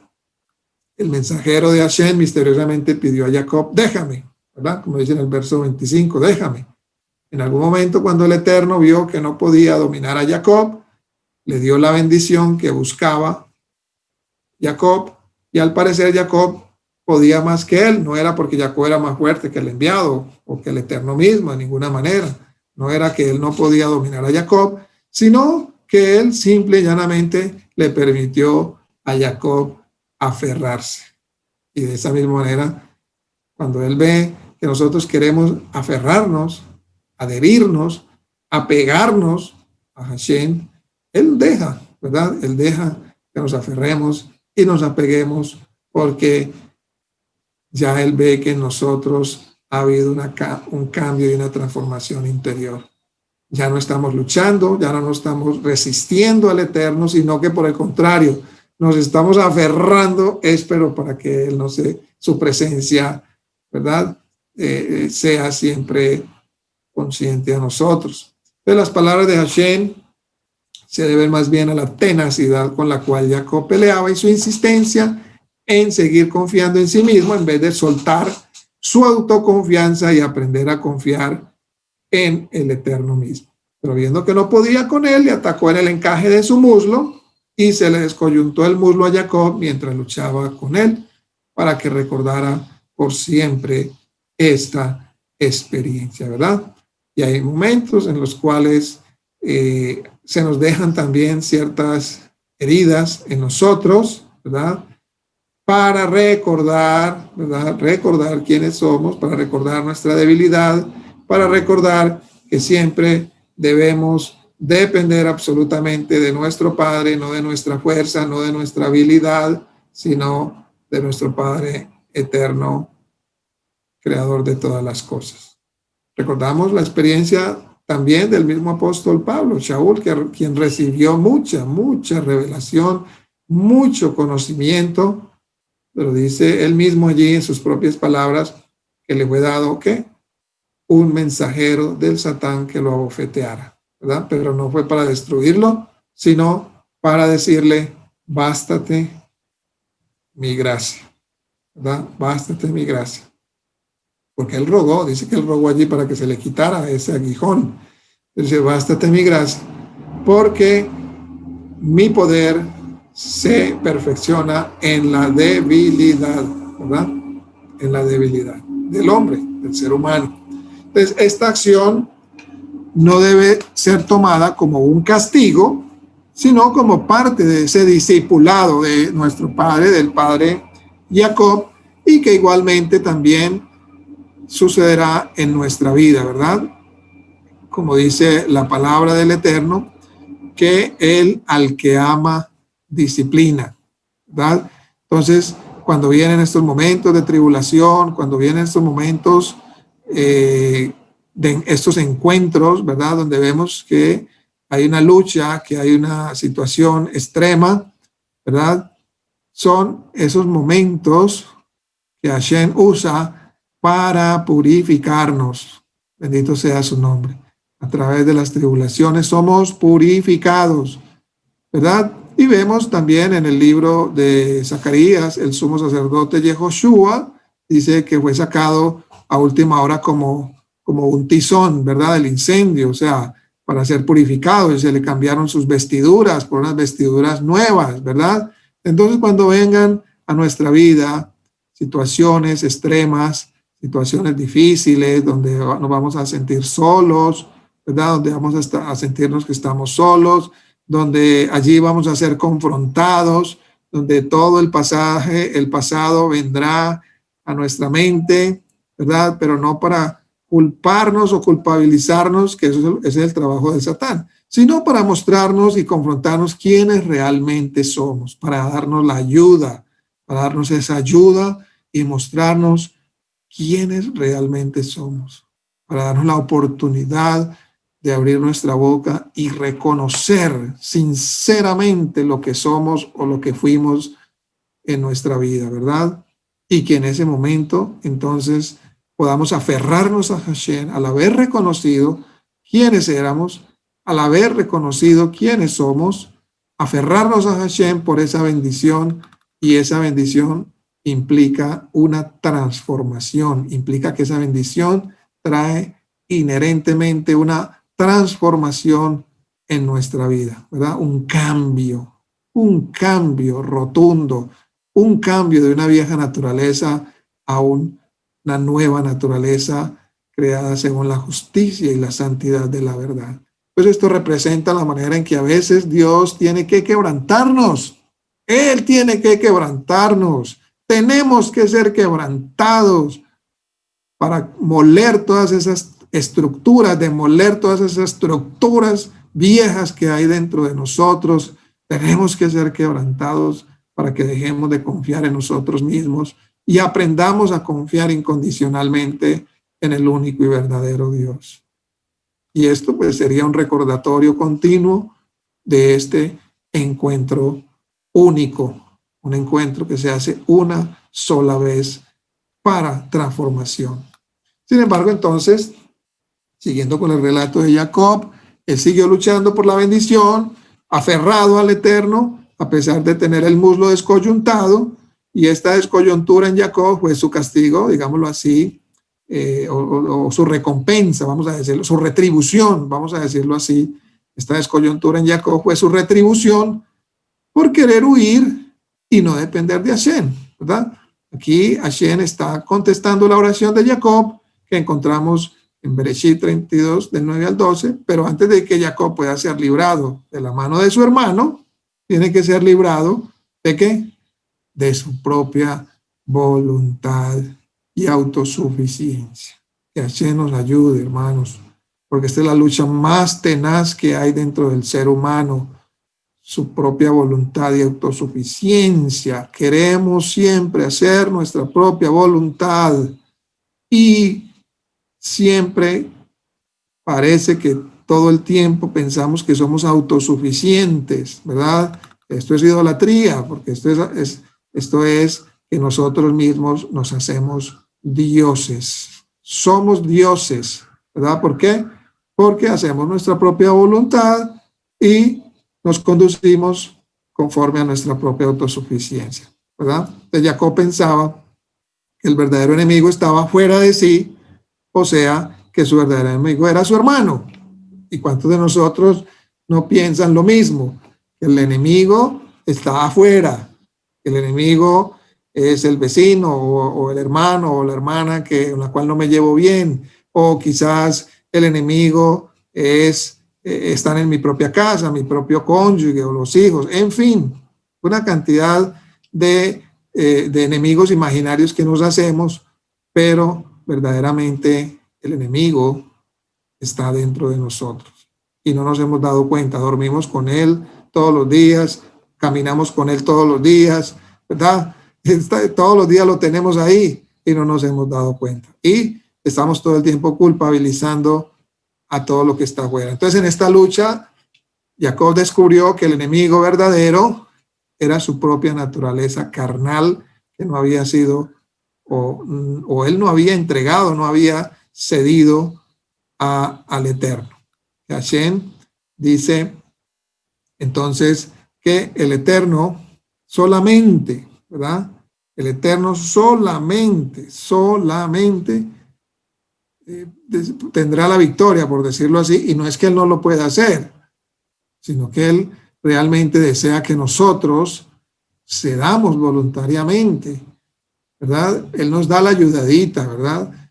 el mensajero de Hashem misteriosamente pidió a Jacob, déjame, ¿verdad? Como dice en el verso 25, déjame. En algún momento, cuando el Eterno vio que no podía dominar a Jacob, le dio la bendición que buscaba Jacob, y al parecer Jacob podía más que él. No era porque Jacob era más fuerte que el enviado o que el Eterno mismo, de ninguna manera. No era que él no podía dominar a Jacob, sino que él simple y llanamente le permitió a Jacob aferrarse. Y de esa misma manera, cuando él ve que nosotros queremos aferrarnos, adherirnos, apegarnos a Hashem, él deja, ¿verdad? Él deja que nos aferremos y nos apeguemos, porque ya Él ve que en nosotros ha habido un cambio y una transformación interior. Ya no estamos luchando, ya no nos estamos resistiendo al Eterno, sino que por el contrario, nos estamos aferrando, espero, para que Él no se, su presencia, ¿verdad? Sea siempre consciente a nosotros. Entonces, las palabras de Hashem se deben más bien a la tenacidad con la cual Jacob peleaba y su insistencia en seguir confiando en sí mismo en vez de soltar su autoconfianza y aprender a confiar en el Eterno mismo. Pero viendo que no podía con él, le atacó en el encaje de su muslo y se le descoyuntó el muslo a Jacob mientras luchaba con él, para que recordara por siempre esta experiencia, ¿verdad? Y hay momentos en los cuales se nos dejan también ciertas heridas en nosotros, ¿verdad? Para recordar, ¿verdad? Recordar quiénes somos, para recordar nuestra debilidad, para recordar que siempre debemos depender absolutamente de nuestro Padre, no de nuestra fuerza, no de nuestra habilidad, sino de nuestro Padre eterno, creador de todas las cosas. Recordamos la experiencia también del mismo apóstol Pablo, Shaul, quien recibió mucha revelación, mucho conocimiento, pero dice él mismo allí en sus propias palabras que le fue dado, ¿qué? Un mensajero del Satán que lo abofeteara, ¿verdad? Pero no fue para destruirlo, sino para decirle, bástate mi gracia, ¿verdad? Bástate mi gracia. Porque él rogó, dice que él rogó allí para que se le quitara ese aguijón. Dice, bástate mi gracia, porque mi poder se perfecciona en la debilidad, ¿verdad? En la debilidad del hombre, del ser humano. Entonces, esta acción no debe ser tomada como un castigo, sino como parte de ese discipulado de nuestro padre, del padre Jacob, y que igualmente también sucederá en nuestra vida, ¿verdad? Como dice la palabra del Eterno, que él al que ama disciplina, ¿verdad? Entonces, cuando vienen estos momentos de tribulación, cuando vienen estos momentos de estos encuentros, ¿verdad? Donde vemos que hay una lucha, que hay una situación extrema, ¿verdad? Son esos momentos que Hashem usa para purificarnos. Bendito sea su nombre. A través de las tribulaciones somos purificados, ¿verdad? Y vemos también en el libro de Zacarías, el sumo sacerdote Yehoshua dice que fue sacado a última hora como un tizón, ¿verdad? Del incendio, o sea, para ser purificado, y se le cambiaron sus vestiduras por unas vestiduras nuevas, ¿verdad? Entonces, cuando vengan a nuestra vida situaciones extremas, situaciones difíciles, donde nos vamos a sentir solos, ¿verdad? Donde vamos a sentirnos que estamos solos, donde allí vamos a ser confrontados, donde todo el pasado vendrá a nuestra mente, ¿verdad? Pero no para culparnos o culpabilizarnos, que ese es el trabajo de Satán, sino para mostrarnos y confrontarnos quiénes realmente somos, para darnos la ayuda, para darnos esa ayuda y mostrarnos quiénes realmente somos, para darnos la oportunidad de abrir nuestra boca y reconocer sinceramente lo que somos o lo que fuimos en nuestra vida, ¿verdad? Y que en ese momento, entonces, podamos aferrarnos a Hashem al haber reconocido quiénes éramos, al haber reconocido quiénes somos, aferrarnos a Hashem por esa bendición, y esa bendición implica una transformación, implica que esa bendición trae inherentemente una transformación en nuestra vida, ¿verdad? Un cambio rotundo, un cambio de una vieja naturaleza a una nueva naturaleza creada según la justicia y la santidad de la verdad. Pues esto representa la manera en que a veces Dios tiene que quebrantarnos. Él tiene que quebrantarnos. Tenemos que ser quebrantados para moler todas esas estructuras, demoler todas esas estructuras viejas que hay dentro de nosotros. Tenemos que ser quebrantados para que dejemos de confiar en nosotros mismos y aprendamos a confiar incondicionalmente en el único y verdadero Dios. Y esto pues sería un recordatorio continuo de este encuentro único, un encuentro que se hace una sola vez para transformación. Sin embargo, entonces, siguiendo con el relato de Jacob, él siguió luchando por la bendición, aferrado al Eterno, a pesar de tener el muslo descoyuntado, y esta descoyuntura en Jacob fue su castigo, digámoslo así, o su recompensa, vamos a decirlo, su retribución, vamos a decirlo así. Esta descoyuntura en Jacob fue su retribución por querer huir y no depender de Hashem, ¿verdad? Aquí Hashem está contestando la oración de Jacob que encontramos en Bereshit 32, del 9 al 12, pero antes de que Jacob pueda ser librado de la mano de su hermano, tiene que ser librado ¿de qué? De su propia voluntad y autosuficiencia. Que Hashem nos ayude, hermanos, porque esta es la lucha más tenaz que hay dentro del ser humano, su propia voluntad y autosuficiencia. Queremos siempre hacer nuestra propia voluntad y siempre parece que todo el tiempo pensamos que somos autosuficientes, ¿verdad? Esto es idolatría, porque esto es que nosotros mismos nos hacemos dioses. Somos dioses, ¿verdad? ¿Por qué? Porque hacemos nuestra propia voluntad y nos conducimos conforme a nuestra propia autosuficiencia, ¿verdad? Entonces Jacob pensaba que el verdadero enemigo estaba fuera de sí, o sea, que su verdadero enemigo era su hermano. ¿Y cuántos de nosotros no piensan lo mismo? Que el enemigo está afuera, que el enemigo es el vecino o el hermano o la hermana con la cual no me llevo bien, o quizás el enemigo están en mi propia casa, mi propio cónyuge o los hijos, en fin, una cantidad de enemigos imaginarios que nos hacemos, pero verdaderamente el enemigo está dentro de nosotros y no nos hemos dado cuenta. Dormimos con él todos los días, caminamos con él todos los días, ¿verdad? Todos los días lo tenemos ahí y no nos hemos dado cuenta. Y estamos todo el tiempo culpabilizando a todo lo que está afuera. Entonces, en esta lucha, Jacob descubrió que el enemigo verdadero era su propia naturaleza carnal, que no había sido, o él no había entregado, no había cedido al Eterno. Hashem dice entonces que el Eterno solamente, ¿verdad? El Eterno solamente tendrá la victoria, por decirlo así, y no es que Él no lo pueda hacer, sino que Él realmente desea que nosotros cedamos voluntariamente, ¿verdad? Él nos da la ayudadita, ¿verdad?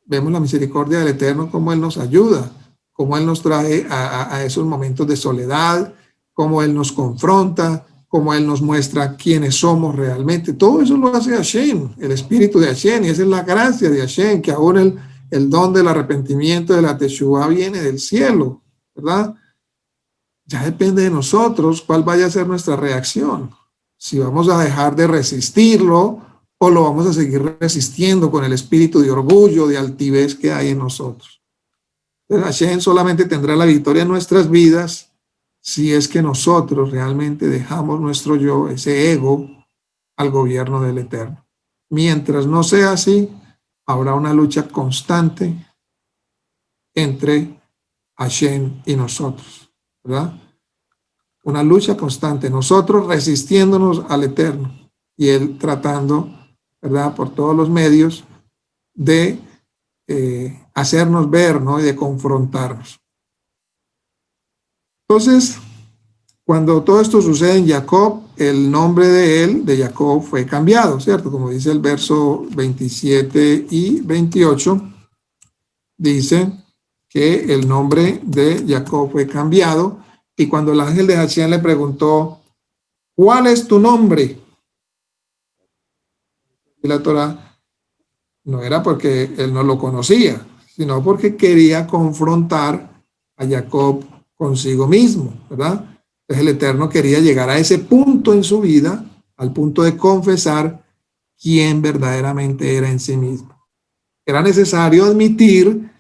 Vemos la misericordia del Eterno, cómo Él nos ayuda, cómo Él nos trae a esos momentos de soledad, cómo Él nos confronta, cómo Él nos muestra quiénes somos realmente. Todo eso lo hace Hashem, el Espíritu de Hashem, y esa es la gracia de Hashem, que aún el don del arrepentimiento, de la Teshuvá, viene del cielo, ¿verdad? Ya depende de nosotros cuál vaya a ser nuestra reacción. Si vamos a dejar de resistirlo o lo vamos a seguir resistiendo con el espíritu de orgullo, de altivez que hay en nosotros. Entonces, Hashem solamente tendrá la victoria en nuestras vidas si es que nosotros realmente dejamos nuestro yo, ese ego, al gobierno del Eterno. Mientras no sea así, habrá una lucha constante entre Hashem y nosotros, ¿verdad? Una lucha constante, nosotros resistiéndonos al Eterno y Él tratando, ¿verdad?, por todos los medios de hacernos ver, ¿no?, y de confrontarnos. Entonces, cuando todo esto sucede en Jacob, el nombre de Jacob, fue cambiado, ¿cierto? Como dice el verso 27 y 28, dice que el nombre de Jacob fue cambiado, y cuando el ángel de Hashem le preguntó, ¿cuál es tu nombre? Y la Torá no era porque él no lo conocía, sino porque quería confrontar a Jacob consigo mismo, ¿verdad? Entonces el Eterno quería llegar a ese punto en su vida, al punto de confesar quién verdaderamente era en sí mismo. Era necesario admitir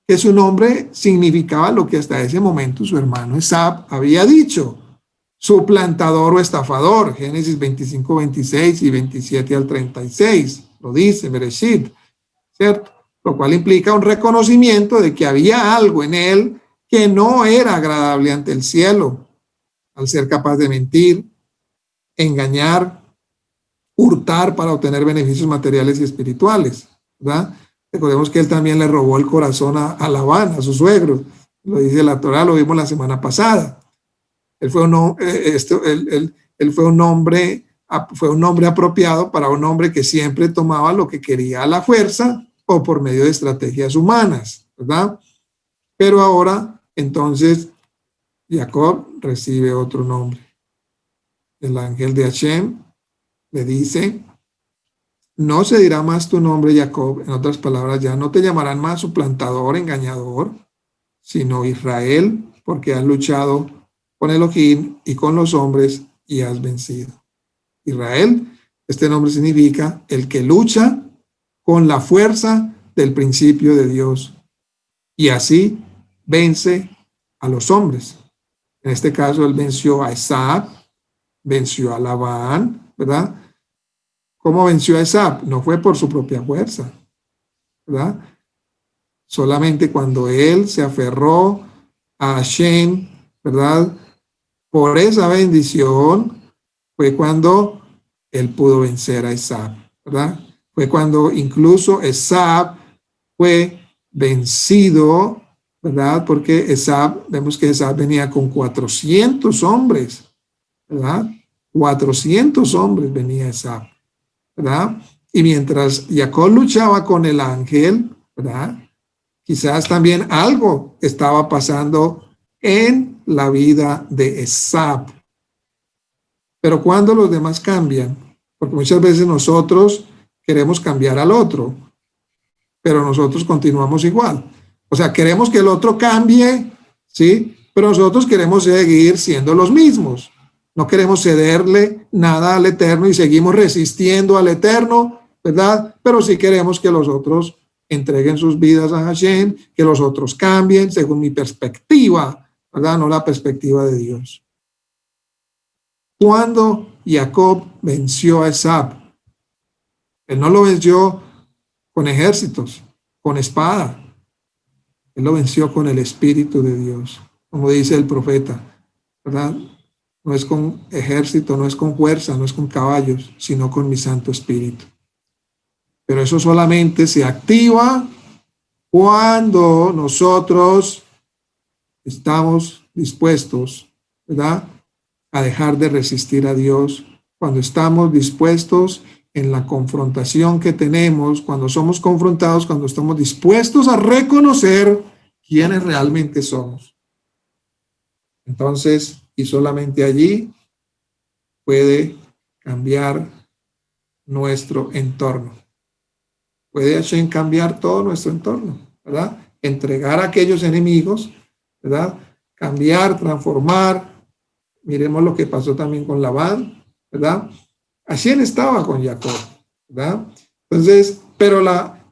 que su nombre significaba lo que hasta ese momento su hermano Esab había dicho: suplantador o estafador. Génesis 25, 26 y 27 al 36. Lo dice Bereshit, ¿cierto? Lo cual implica un reconocimiento de que había algo en él que no era agradable ante el cielo, al ser capaz de mentir, engañar, hurtar para obtener beneficios materiales y espirituales, ¿verdad? Recordemos que él también le robó el corazón a Labán, a su suegro. Lo dice la Torá, lo vimos la semana pasada. Él fue un hombre apropiado para un hombre que siempre tomaba lo que quería a la fuerza o por medio de estrategias humanas, ¿verdad? Pero ahora, entonces, Jacob recibe otro nombre. El ángel de Hashem le dice: no se dirá más tu nombre Jacob, en otras palabras, ya no te llamarán más suplantador, engañador, sino Israel, porque has luchado con Elohim y con los hombres y has vencido. Israel, este nombre significa el que lucha con la fuerza del principio de Dios y así vence a los hombres. En este caso, él venció a Esab, venció a Labán, ¿verdad? ¿Cómo venció a Esab? No fue por su propia fuerza, ¿verdad? Solamente cuando él se aferró a Hashem, ¿verdad? Por esa bendición fue cuando él pudo vencer a Esab, ¿verdad? Fue cuando incluso Esab fue vencido, ¿verdad? Porque vemos que Esab venía con 400 hombres, ¿verdad? 400 hombres venía Esab, ¿verdad? Y mientras Jacob luchaba con el ángel, ¿verdad? Quizás también algo estaba pasando en la vida de Esab. Pero cuando los demás cambian, porque muchas veces nosotros queremos cambiar al otro, pero nosotros continuamos igual. O sea, queremos que el otro cambie, ¿sí? Pero nosotros queremos seguir siendo los mismos. No queremos cederle nada al Eterno y seguimos resistiendo al Eterno, ¿verdad? Pero sí queremos que los otros entreguen sus vidas a Hashem, que los otros cambien según mi perspectiva, ¿verdad? No la perspectiva de Dios. Cuando Jacob venció a Esab, él no lo venció con ejércitos, con espada. Él lo venció con el Espíritu de Dios, como dice el profeta, ¿verdad? No es con ejército, no es con fuerza, no es con caballos, sino con mi Santo Espíritu. Pero eso solamente se activa cuando nosotros estamos dispuestos, ¿verdad?, a dejar de resistir a Dios, cuando estamos dispuestos en la confrontación que tenemos, cuando somos confrontados, cuando estamos dispuestos a reconocer quiénes realmente somos. Entonces, y solamente allí puede cambiar nuestro entorno. Puede Hashem cambiar todo nuestro entorno, ¿verdad? Entregar a aquellos enemigos, ¿verdad? Cambiar, transformar. Miremos lo que pasó también con Labán, ¿verdad? Hashem estaba con Jacob, ¿verdad? Entonces, pero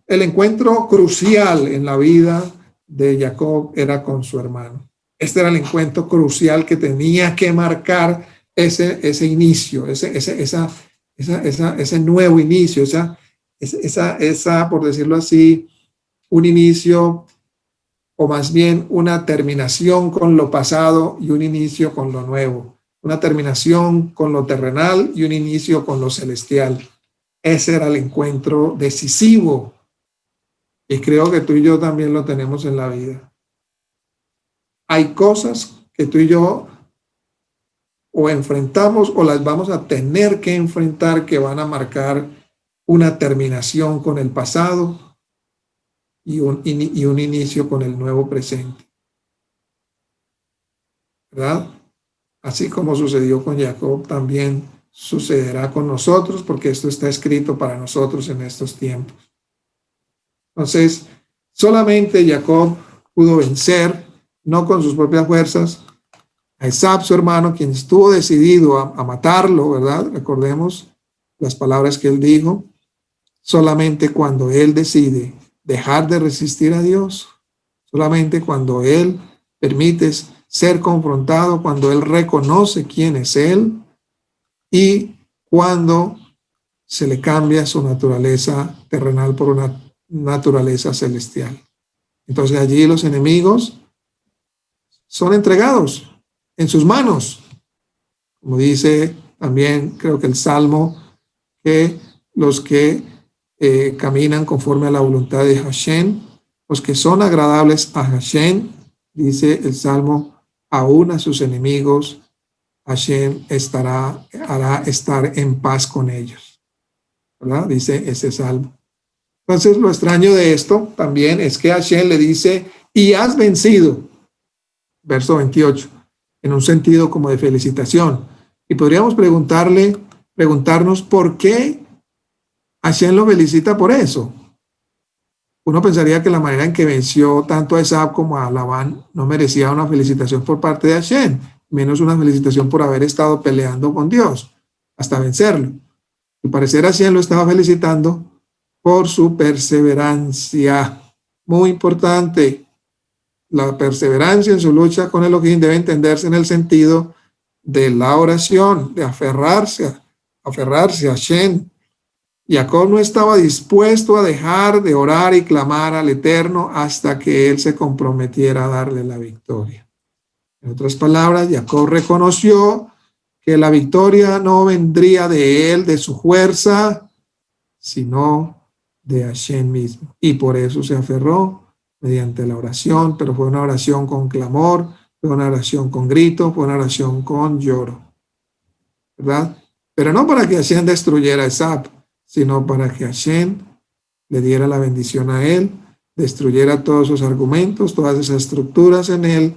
el encuentro crucial en la vida de Jacob era con su hermano. Este era el encuentro crucial que tenía que marcar ese inicio, ese nuevo inicio, esa, por decirlo así, un inicio, o más bien una terminación con lo pasado y un inicio con lo nuevo, una terminación con lo terrenal y un inicio con lo celestial. Ese era el encuentro decisivo, y creo que tú y yo también lo tenemos en la vida. Hay cosas que tú y yo o enfrentamos o las vamos a tener que enfrentar, que van a marcar una terminación con el pasado y un inicio con el nuevo presente, ¿verdad? Así como sucedió con Jacob, también sucederá con nosotros, porque esto está escrito para nosotros en estos tiempos. Entonces, solamente Jacob pudo vencer, no con sus propias fuerzas, a Esab, su hermano, quien estuvo decidido a matarlo, ¿verdad? Recordemos las palabras que él dijo: solamente cuando él decide dejar de resistir a Dios, solamente cuando él permite ser confrontado, cuando él reconoce quién es él y cuando se le cambia su naturaleza terrenal por una naturaleza celestial. Entonces allí los enemigos son entregados en sus manos. Como dice también, creo que el Salmo, que los que caminan conforme a la voluntad de Hashem, los que son agradables a Hashem, dice el Salmo, aún a sus enemigos, Hashem hará estar en paz con ellos. ¿Verdad? Dice ese Salmo. Entonces, lo extraño de esto también es que Hashem le dice, y has vencido, verso 28, en un sentido como de felicitación. Y podríamos preguntarnos por qué Hashem lo felicita por eso. Uno pensaría que la manera en que venció tanto a Esab como a Labán no merecía una felicitación por parte de Hashem, menos una felicitación por haber estado peleando con Dios hasta vencerlo. Al parecer Hashem lo estaba felicitando por su perseverancia. Muy importante, la perseverancia en su lucha con Elohim debe entenderse en el sentido de la oración, de aferrarse a Hashem. Jacob no estaba dispuesto a dejar de orar y clamar al Eterno hasta que él se comprometiera a darle la victoria. En otras palabras, Jacob reconoció que la victoria no vendría de él, de su fuerza, sino de Hashem mismo. Y por eso se aferró mediante la oración, pero fue una oración con clamor, fue una oración con grito, fue una oración con lloro. ¿Verdad? Pero no para que Hashem destruyera a Esab, sino para que Hashem le diera la bendición a él, destruyera todos sus argumentos, todas esas estructuras en él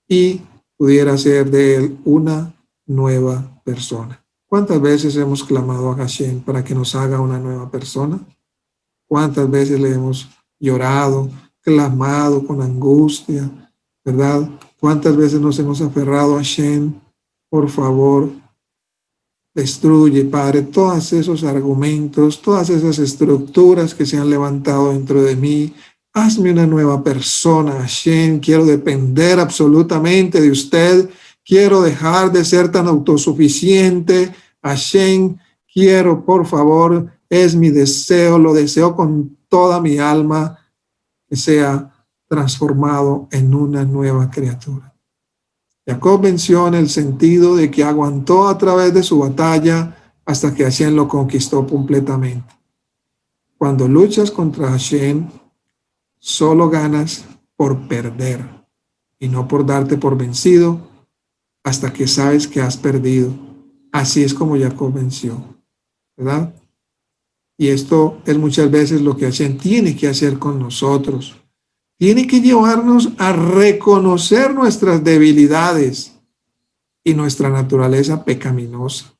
y pudiera hacer de él una nueva persona. ¿Cuántas veces hemos clamado a Hashem para que nos haga una nueva persona? ¿Cuántas veces le hemos llorado, clamado con angustia, verdad? ¿Cuántas veces nos hemos aferrado a Hashem? Por favor, destruye, Padre, todos esos argumentos, todas esas estructuras que se han levantado dentro de mí. Hazme una nueva persona, Hashem. Quiero depender absolutamente de usted. Quiero dejar de ser tan autosuficiente. Hashem, quiero, por favor, es mi deseo, lo deseo con toda mi alma, que sea transformado en una nueva criatura. Jacob venció en el sentido de que aguantó a través de su batalla hasta que Hashem lo conquistó completamente. Cuando luchas contra Hashem, solo ganas por perder y no por darte por vencido hasta que sabes que has perdido. Así es como Jacob venció, ¿verdad? Y esto es muchas veces lo que Hashem tiene que hacer con nosotros. Tiene que llevarnos a reconocer nuestras debilidades y nuestra naturaleza pecaminosa.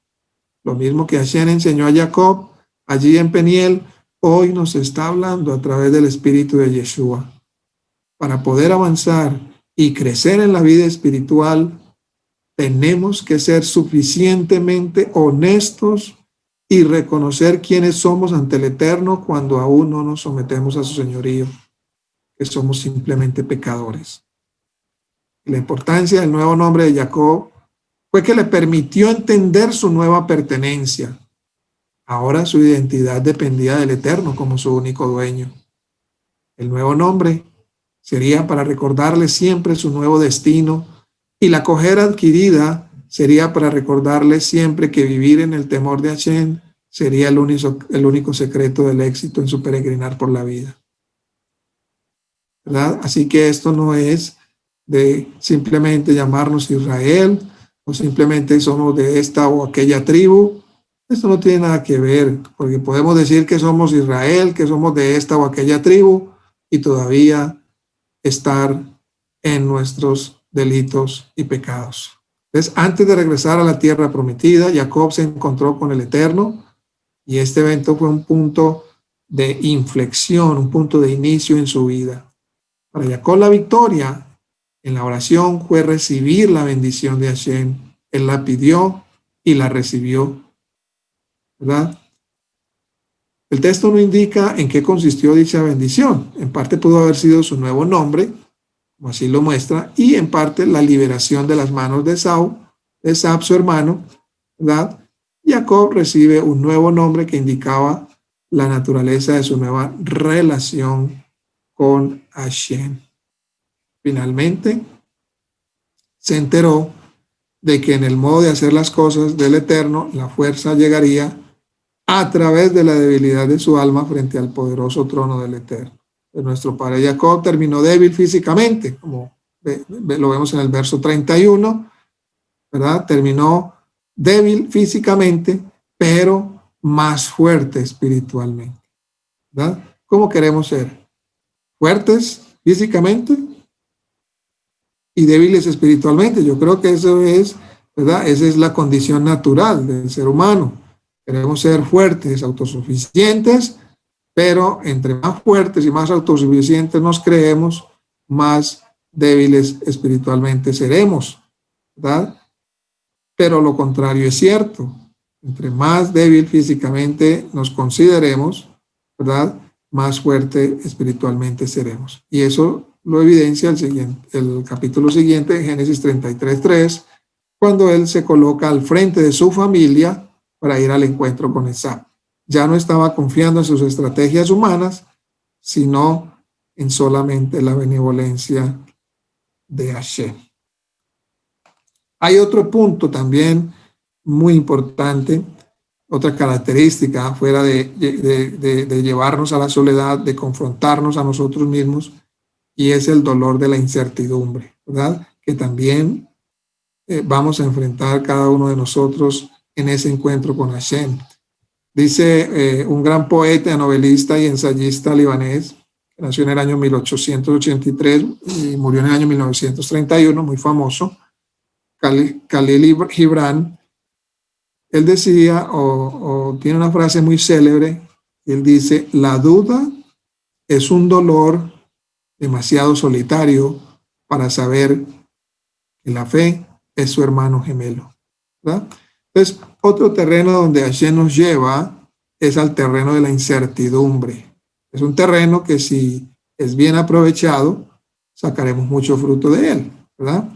Lo mismo que Hashem enseñó a Jacob allí en Peniel, hoy nos está hablando a través del Espíritu de Yeshua. Para poder avanzar y crecer en la vida espiritual, tenemos que ser suficientemente honestos y reconocer quiénes somos ante el Eterno cuando aún no nos sometemos a su señorío, que somos simplemente pecadores. La importancia del nuevo nombre de Jacob fue que le permitió entender su nueva pertenencia. Ahora su identidad dependía del Eterno como su único dueño. El nuevo nombre sería para recordarle siempre su nuevo destino y la cojera adquirida sería para recordarle siempre que vivir en el temor de Hashem sería el único secreto del éxito en su peregrinar por la vida. ¿Verdad? Así que esto no es de simplemente llamarnos Israel o simplemente somos de esta o aquella tribu. Esto no tiene nada que ver, porque podemos decir que somos Israel, que somos de esta o aquella tribu y todavía estar en nuestros delitos y pecados. Entonces, antes de regresar a la tierra prometida, Jacob se encontró con el Eterno y este evento fue un punto de inflexión, un punto de inicio en su vida. Para Jacob la victoria en la oración fue recibir la bendición de Hashem. Él la pidió y la recibió, ¿verdad? El texto no indica en qué consistió dicha bendición. En parte pudo haber sido su nuevo nombre, como así lo muestra, y en parte la liberación de las manos de Esab, su hermano, ¿verdad? Jacob recibe un nuevo nombre que indicaba la naturaleza de su nueva relación con Hashem. Finalmente, se enteró de que en el modo de hacer las cosas del Eterno, la fuerza llegaría a través de la debilidad de su alma frente al poderoso trono del Eterno. Nuestro padre Jacob terminó débil físicamente, como lo vemos en el verso 31, ¿verdad? Terminó débil físicamente, pero más fuerte espiritualmente, ¿verdad? ¿Cómo queremos ser? ¿Fuertes físicamente y débiles espiritualmente? Yo creo que eso es, ¿verdad? Esa es la condición natural del ser humano. Queremos ser fuertes, autosuficientes, pero entre más fuertes y más autosuficientes nos creemos, más débiles espiritualmente seremos, ¿verdad? Pero lo contrario es cierto. Entre más débil físicamente nos consideremos, ¿verdad?, más fuerte espiritualmente seremos. Y eso lo evidencia el capítulo siguiente, Génesis 33:3, cuando él se coloca al frente de su familia para ir al encuentro con Esab. Ya no estaba confiando en sus estrategias humanas, sino en solamente la benevolencia de Hashem. Hay otro punto también muy importante, otra característica fuera de llevarnos a la soledad, de confrontarnos a nosotros mismos, y es el dolor de la incertidumbre, ¿verdad? Que también vamos a enfrentar cada uno de nosotros en ese encuentro con Hashem. Dice un gran poeta, novelista y ensayista libanés, que nació en el año 1883 y murió en el año 1931, muy famoso, Khalil Gibran. Él decía, o tiene una frase muy célebre, él dice: la duda es un dolor demasiado solitario para saber que la fe es su hermano gemelo, ¿verdad? Entonces, otro terreno donde Hashem nos lleva es al terreno de la incertidumbre. Es un terreno que, si es bien aprovechado, sacaremos mucho fruto de él, ¿verdad?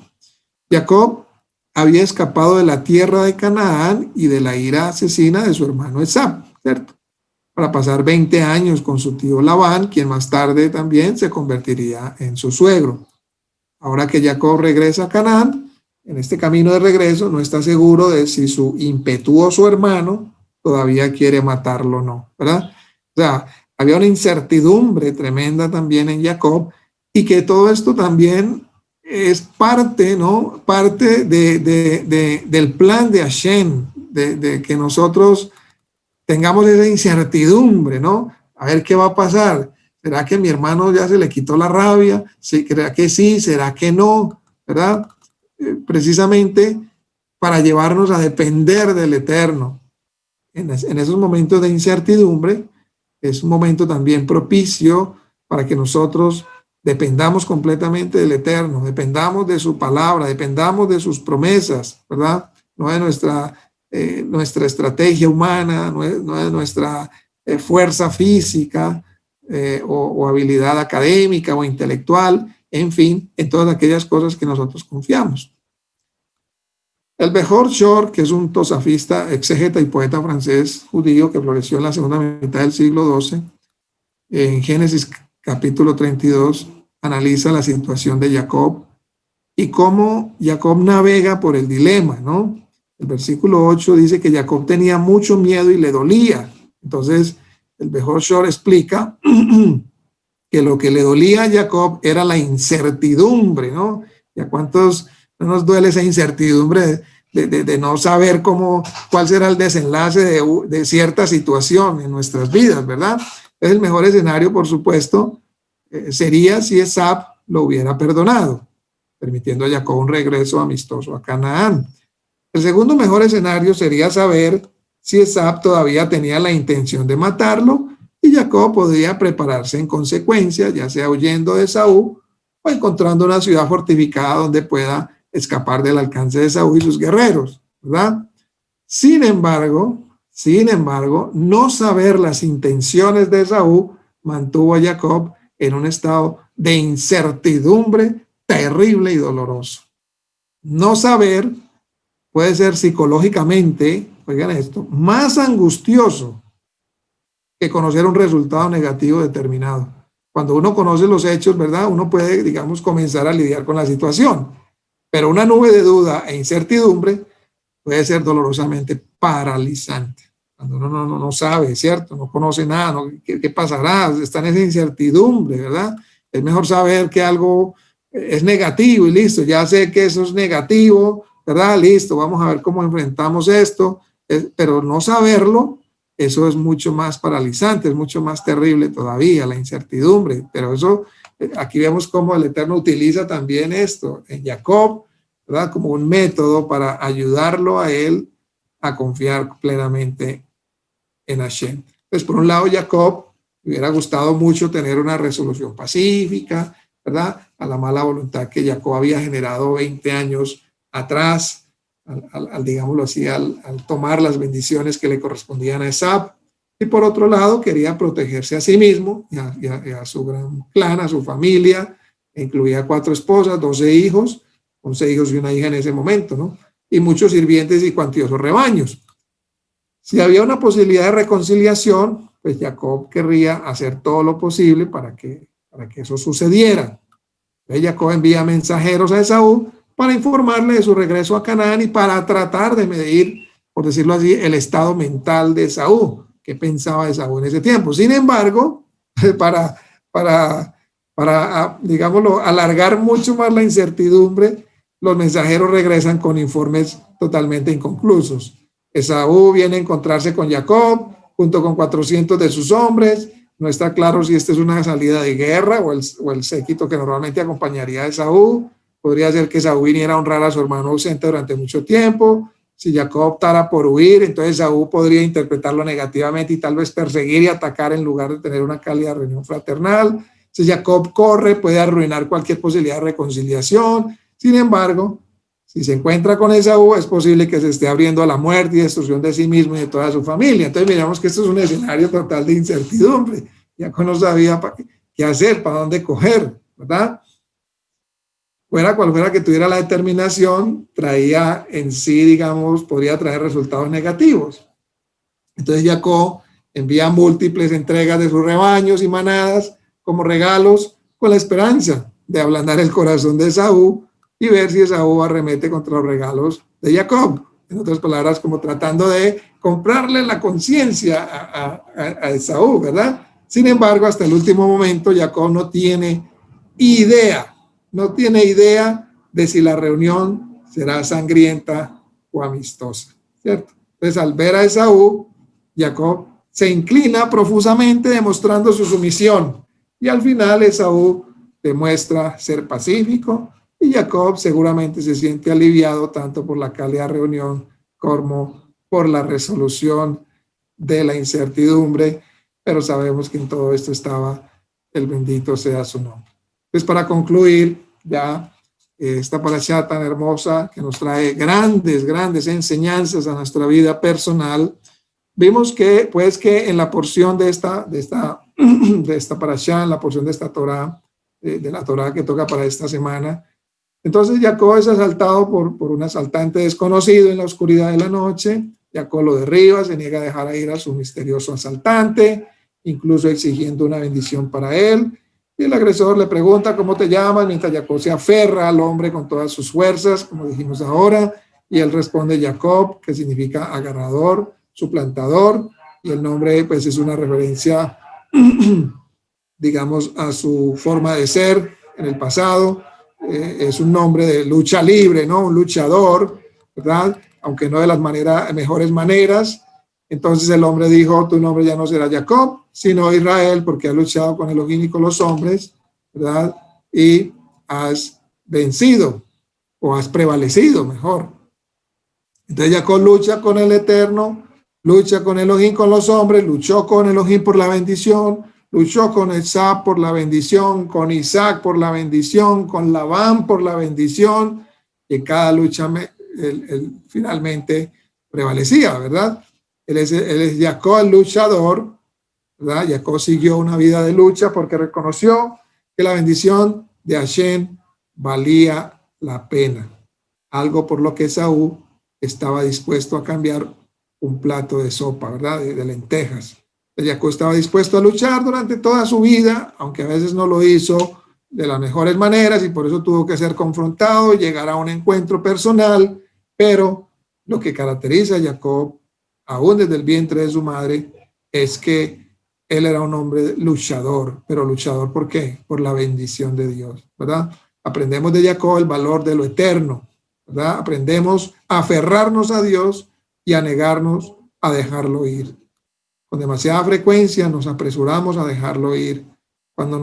Jacob había escapado de la tierra de Canaán y de la ira asesina de su hermano Esab, ¿cierto?, para pasar 20 años con su tío Labán, quien más tarde también se convertiría en su suegro. Ahora que Jacob regresa a Canaán, en este camino de regreso no está seguro de si su impetuoso hermano todavía quiere matarlo o no, ¿verdad? O sea, había una incertidumbre tremenda también en Jacob, y que todo esto también es parte, ¿no? Parte del plan de Hashem, de que nosotros tengamos esa incertidumbre, ¿no? A ver qué va a pasar. ¿Será que mi hermano ya se le quitó la rabia? ¿Será que sí? ¿Será que no? ¿Verdad? Precisamente para llevarnos a depender del Eterno. En esos momentos de incertidumbre es un momento también propicio para que nosotros dependamos completamente del Eterno, dependamos de su palabra, dependamos de sus promesas, ¿verdad? No de nuestra estrategia humana, no de nuestra fuerza física o habilidad académica o intelectual, en fin, en todas aquellas cosas que nosotros confiamos. El Behor Shor, que es un tosafista, exégeta y poeta francés judío que floreció en la segunda mitad del siglo XII, en Génesis capítulo 32, analiza la situación de Jacob y cómo Jacob navega por el dilema, ¿no? El versículo 8 dice que Jacob tenía mucho miedo y le dolía. Entonces, el Behor Shor explica que lo que le dolía a Jacob era la incertidumbre, ¿no? ¿Y a cuántos no nos duele esa incertidumbre de no saber cuál será el desenlace de cierta situación en nuestras vidas, ¿verdad? Es el mejor escenario, por supuesto, sería si Esab lo hubiera perdonado, permitiendo a Jacob un regreso amistoso a Canaán. El segundo mejor escenario sería saber si Esab todavía tenía la intención de matarlo, y Jacob podría prepararse en consecuencia, ya sea huyendo de Esaú o encontrando una ciudad fortificada donde pueda escapar del alcance de Esaú y sus guerreros, ¿verdad? Sin embargo, Sin embargo, no saber las intenciones de Esaú mantuvo a Jacob en un estado de incertidumbre terrible y doloroso. No saber puede ser psicológicamente, oigan esto, más angustioso que conocer un resultado negativo determinado. Cuando uno conoce los hechos, ¿verdad? Uno puede, digamos, comenzar a lidiar con la situación. Pero una nube de duda e incertidumbre puede ser dolorosamente paralizante. Cuando uno no sabe, ¿cierto? No conoce nada, ¿qué pasará? Está en esa incertidumbre, ¿verdad? Es mejor saber que algo es negativo y listo, ya sé que eso es negativo, ¿verdad? Listo, vamos a ver cómo enfrentamos esto, pero no saberlo, eso es mucho más paralizante, es mucho más terrible todavía, la incertidumbre. Pero eso, aquí vemos cómo el Eterno utiliza también esto en Jacob, ¿verdad? Como un método para ayudarlo a él a confiar plenamente en Hashem. Pues por un lado, Jacob le hubiera gustado mucho tener una resolución pacífica, ¿verdad? A la mala voluntad que Jacob había generado 20 años atrás, digámoslo así, al tomar las bendiciones que le correspondían a Esab. Y por otro lado, quería protegerse a sí mismo y a su gran clan, a su familia, incluía 4 esposas, 12 hijos, 11 hijos y una hija en ese momento, ¿no? Y muchos sirvientes y cuantiosos rebaños. Si había una posibilidad de reconciliación, pues Jacob querría hacer todo lo posible para que eso sucediera. Entonces Jacob envía mensajeros a Esaú para informarle de su regreso a Canaán y para tratar de medir, por decirlo así, el estado mental de Esaú, qué pensaba Esaú en ese tiempo. Sin embargo, para digámoslo, alargar mucho más la incertidumbre, los mensajeros regresan con informes totalmente inconclusos. Esaú viene a encontrarse con Jacob junto con 400 de sus hombres. No está claro si esta es una salida de guerra o el séquito que normalmente acompañaría a Esaú. Podría ser que Esaú viniera a honrar a su hermano ausente durante mucho tiempo. Si Jacob optara por huir, entonces Esaú podría interpretarlo negativamente y tal vez perseguir y atacar en lugar de tener una cálida reunión fraternal. Si Jacob corre, puede arruinar cualquier posibilidad de reconciliación. Sin embargo, si se encuentra con Esaú, es posible que se esté abriendo a la muerte y destrucción de sí mismo y de toda su familia. Entonces miramos que esto es un escenario total de incertidumbre. Jacob no sabía qué hacer, para dónde coger, ¿verdad? Fuera cual fuera que tuviera la determinación, traía en sí, digamos, podría traer resultados negativos. Entonces Jacob envía múltiples entregas de sus rebaños y manadas como regalos con la esperanza de ablandar el corazón de Esaú y ver si Esaú arremete contra los regalos de Jacob. En otras palabras, como tratando de comprarle la conciencia a Esaú, ¿verdad? Sin embargo, hasta el último momento, Jacob no tiene idea de si la reunión será sangrienta o amistosa, ¿cierto? Entonces, al ver a Esaú, Jacob se inclina profusamente demostrando su sumisión y al final Esaú demuestra ser pacífico y Jacob seguramente se siente aliviado tanto por la cálida reunión como por la resolución de la incertidumbre, pero sabemos que en todo esto estaba el bendito sea su nombre. Entonces, para concluir ya esta parashá tan hermosa que nos trae grandes enseñanzas a nuestra vida personal, vimos que, pues, que en la porción de esta parashá, en la porción de esta Torá, de la Torá que toca para esta semana, entonces Jacob es asaltado por un asaltante desconocido en la oscuridad de la noche. Jacob lo derriba, se niega a dejar ir a su misterioso asaltante, incluso exigiendo una bendición para él. Y el agresor le pregunta cómo te llamas, mientras Jacob se aferra al hombre con todas sus fuerzas, como dijimos ahora, y él responde Jacob, que significa agarrador, suplantador, y el nombre pues es una referencia, digamos, a su forma de ser en el pasado. Es un nombre de lucha libre, ¿no? Un luchador, ¿verdad? Aunque no de las mejores maneras. Entonces el hombre dijo, tu nombre ya no será Jacob, sino Israel, porque has luchado con Elohim y con los hombres, ¿verdad? Y has vencido, o has prevalecido, mejor. Entonces Jacob lucha con el Eterno, lucha con Elohim, con los hombres, luchó con Elohim por la bendición, luchó con Esab por la bendición, con Isaac por la bendición, con Labán por la bendición, y en cada lucha él finalmente prevalecía, ¿verdad? Él es Jacob el luchador, ¿verdad? Jacob siguió una vida de lucha porque reconoció que la bendición de Hashem valía la pena, algo por lo que Esaú estaba dispuesto a cambiar un plato de sopa, ¿verdad? De lentejas. Jacob estaba dispuesto a luchar durante toda su vida, aunque a veces no lo hizo de las mejores maneras y por eso tuvo que ser confrontado y llegar a un encuentro personal, pero lo que caracteriza a Jacob, aún desde el vientre de su madre, es que él era un hombre luchador, pero luchador ¿por qué? Por la bendición de Dios, ¿verdad? Aprendemos de Jacob el valor de lo eterno, ¿verdad? Aprendemos a aferrarnos a Dios y a negarnos a dejarlo ir. Con demasiada frecuencia nos apresuramos a dejarlo ir. Cuando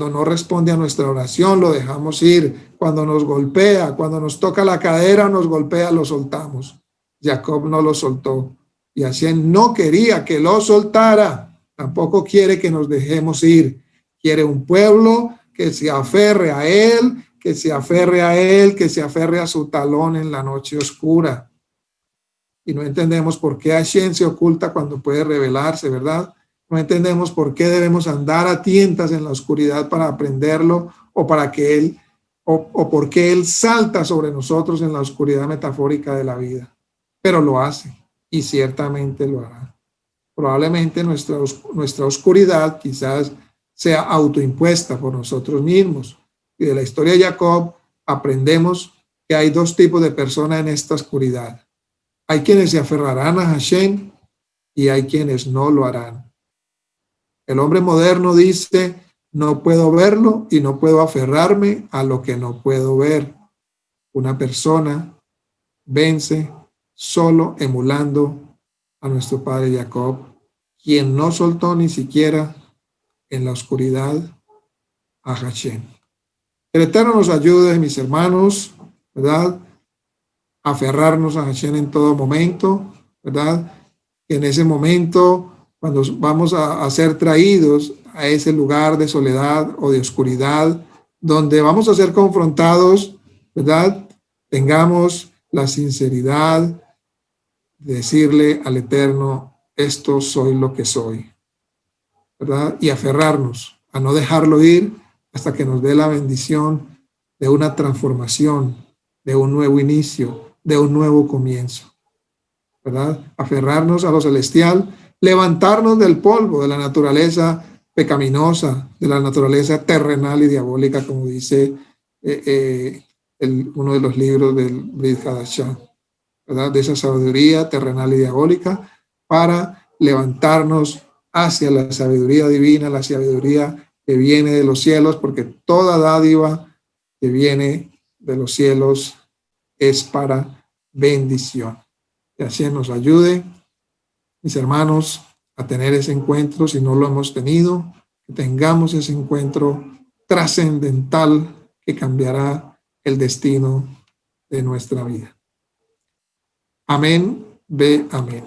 no responde a nuestra oración, lo dejamos ir. Cuando nos golpea, cuando nos toca la cadera, nos golpea, lo soltamos. Jacob no lo soltó. Y Hashem no quería que lo soltara. Tampoco quiere que nos dejemos ir. Quiere un pueblo que se aferre a él, que se aferre a él, que se aferre a su talón en la noche oscura. Y no entendemos por qué Hashem se oculta cuando puede revelarse, ¿verdad? No entendemos por qué debemos andar a tientas en la oscuridad para aprenderlo o para que él, o por qué él salta sobre nosotros en la oscuridad metafórica de la vida. Pero lo hace y ciertamente lo hará. Probablemente nuestra oscuridad quizás sea autoimpuesta por nosotros mismos. Y de la historia de Jacob aprendemos que hay dos tipos de personas en esta oscuridad. Hay quienes se aferrarán a Hashem y hay quienes no lo harán. El hombre moderno dice, no puedo verlo y no puedo aferrarme a lo que no puedo ver. Una persona vence solo emulando a nuestro padre Jacob, quien no soltó ni siquiera en la oscuridad a Hashem. El Eterno nos ayude, mis hermanos, ¿verdad? Aferrarnos a Hashem en todo momento, ¿verdad? En ese momento, cuando vamos a ser traídos a ese lugar de soledad o de oscuridad, donde vamos a ser confrontados, ¿verdad? Tengamos la sinceridad de decirle al Eterno, esto soy lo que soy, ¿verdad? Y aferrarnos a no dejarlo ir hasta que nos dé la bendición de una transformación, de un nuevo inicio, de un nuevo comienzo, ¿verdad? Aferrarnos a lo celestial, levantarnos del polvo de la naturaleza pecaminosa, de la naturaleza terrenal y diabólica, como dice uno de los libros del Brit Hadashah, ¿verdad? De esa sabiduría terrenal y diabólica para levantarnos hacia la sabiduría divina, la sabiduría que viene de los cielos, porque toda dádiva que viene de los cielos es para bendición. Que así nos ayude, mis hermanos, a tener ese encuentro, si no lo hemos tenido, que tengamos ese encuentro trascendental que cambiará el destino de nuestra vida. Amén, ve amén.